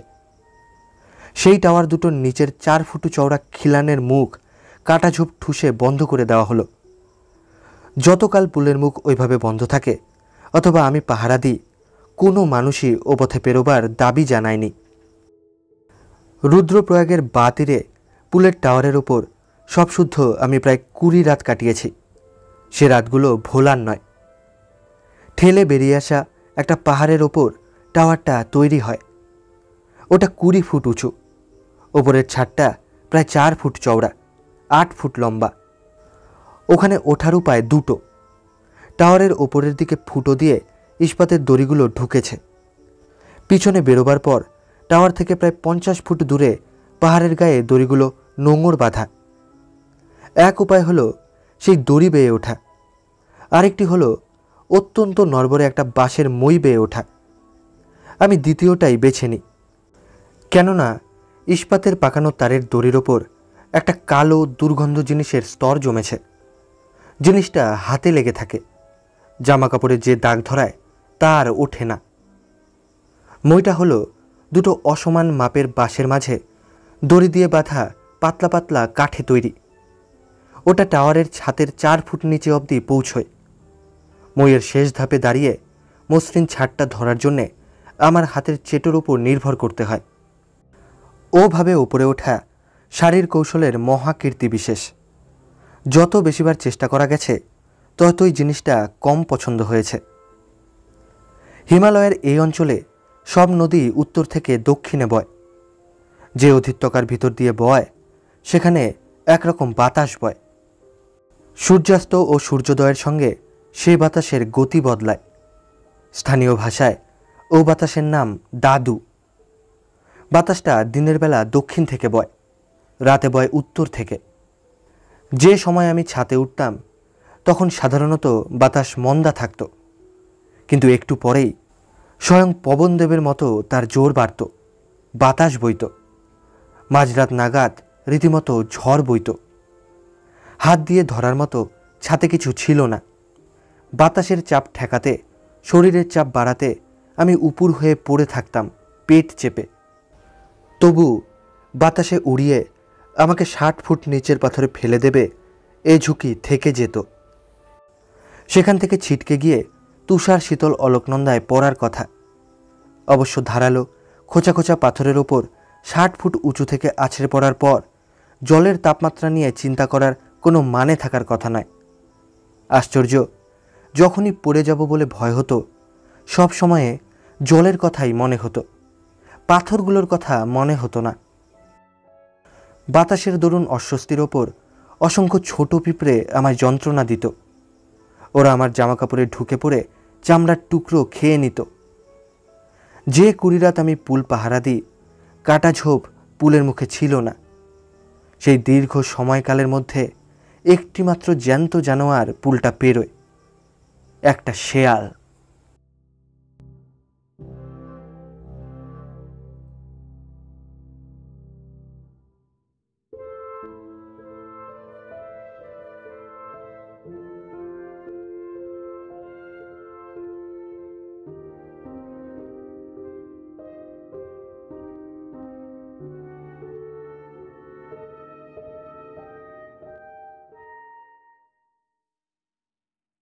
সেই টাওয়ার দুটোর নিচের 4 ফুট চওড়া খিলানের মুখ কাটাঝোপ ঠুসে বন্ধ করে দেওয়া হলো। যতকাল পুলের মুখ ওইভাবে বন্ধ থাকে অথবা আমি পাহারা দিই, কোনো মানুষই ও পথে পেরোবার দাবি জানায়নি। রুদ্রপ্রয়াগের বাঁ তীরে পুলের টাওয়ারের ওপর সবশুদ্ধ আমি প্রায় 20 রাত কাটিয়েছি। সে রাতগুলো ভোলার নয়। ঠেলে বেরিয়ে আসা একটা পাহাড়ের ওপর টাওয়ারটা তৈরি হয়। ওটা 20 ফুট উঁচু। ওপরের ছাদটা প্রায় 4 ফুট চওড়া, 8 ফুট লম্বা। ওখানে ওঠার উপায় দুটো। টাওয়ারের ওপরের দিকে ফুটো দিয়ে ইস্পাতের দড়িগুলো ঢুকেছে। পিছনে বেরোবার পর টাওয়ার থেকে প্রায় 50 ফুট দূরে পাহাড়ের গায়ে দড়িগুলো নোঙর বাঁধা। এক উপায় হলো সেই দড়ি বেয়ে ওঠা, আরেকটি হলো অত্যন্ত নড়বড়ে একটা বাঁশের মই বেয়ে ওঠা। আমি দ্বিতীয়টাই বেছে নিই, কেননা ইস্পাতের পাকানো তারের দড়ির ওপর একটা কালো দুর্গন্ধ জিনিসের স্তর জমেছে। জিনিসটা হাতে লেগে থাকে, জামা কাপড়ে যে দাগ ধরায় তা আর ওঠে না। মইটা হলো দুটো অসমান মাপের বাঁশের মাঝে দড়ি দিয়ে বাঁধা পাতলা পাতলা কাঠে তৈরি। ওটা টাওয়ারের ছাদের 4 ফুট নিচে অবধি পৌঁছয়। মইয়ের শেষ ধাপে দাঁড়িয়ে মসৃণ ছাদটা ধরার জন্যে আমার হাতের চেটোর উপর নির্ভর করতে হয়। ওভাবে উপরে ওঠা শারীর কৌশলের মহাকীর্তি বিশেষ। যত বেশিবার চেষ্টা করা গেছে ততই জিনিসটা কম পছন্দ হয়েছে। হিমালয়ের এই অঞ্চলে সব নদী উত্তর থেকে দক্ষিণে বয়। যে অধিত্যকার ভিতর দিয়ে বয় সেখানে একরকম বাতাস বয়। সূর্যাস্ত ও সূর্যোদয়ের সঙ্গে সেই বাতাসের গতি বদলায়। স্থানীয় ভাষায় ও বাতাসের নাম দাদু। বাতাসটা দিনের বেলা দক্ষিণ থেকে বয়, রাতে বয় উত্তর থেকে। যে সময় আমি ছাতে উঠতাম তখন সাধারণত বাতাস মন্দা থাকত, কিন্তু একটু পরেই স্বয়ং পবনদেবের মতো তার জোর বাড়ত, বাতাস বইত। মাঝরাত নাগাদ রীতিমতো ঝড় বইত। হাত দিয়ে ধরার মতো ছাতে কিছু ছিল না। বাতাসের চাপ ঠেকাতে, শরীরের চাপ বাড়াতে আমি উপুর হয়ে পড়ে থাকতাম পেট চেপে। তবু বাতাসে উড়িয়ে আমাকে 60 ফুট নিচের পাথরে ফেলে দেবে এ ঝুঁকি থেকে যেত। সেখান থেকে ছিটকে গিয়ে তুষার শীতল অলকনন্দায় পড়ার কথা। অবশ্য ধারালো খোঁচা খোঁচা পাথরের ওপর 60 ফুট উঁচু থেকে আছড়ে পড়ার পর জলের তাপমাত্রা নিয়ে চিন্তা করার কোনো মানে থাকার কথা নয়। আশ্চর্য, যখনই পড়ে যাব বলে ভয় হতো সব সময়ে জলের কথাই মনে হতো, পাথরগুলোর কথা মনে হতো না। বাতাসের দরুন অস্বস্তির ওপর অসংখ্য ছোট পিঁপড়ে আমায় যন্ত্রণা দিত। ওরা আমার জামাকাপড়ে ঢুকে পড়ে চামড়ার টুকরো খেয়ে নিত। যে 20 রাত আমি পুল পাহারা দিই, কাটা ঝোপ পুলের মুখে ছিল না। সেই দীর্ঘ সময়কালের মধ্যে একটিমাত্র জ্যান্ত জানোয়ার পুলটা পেরোয়, একটা শেয়াল।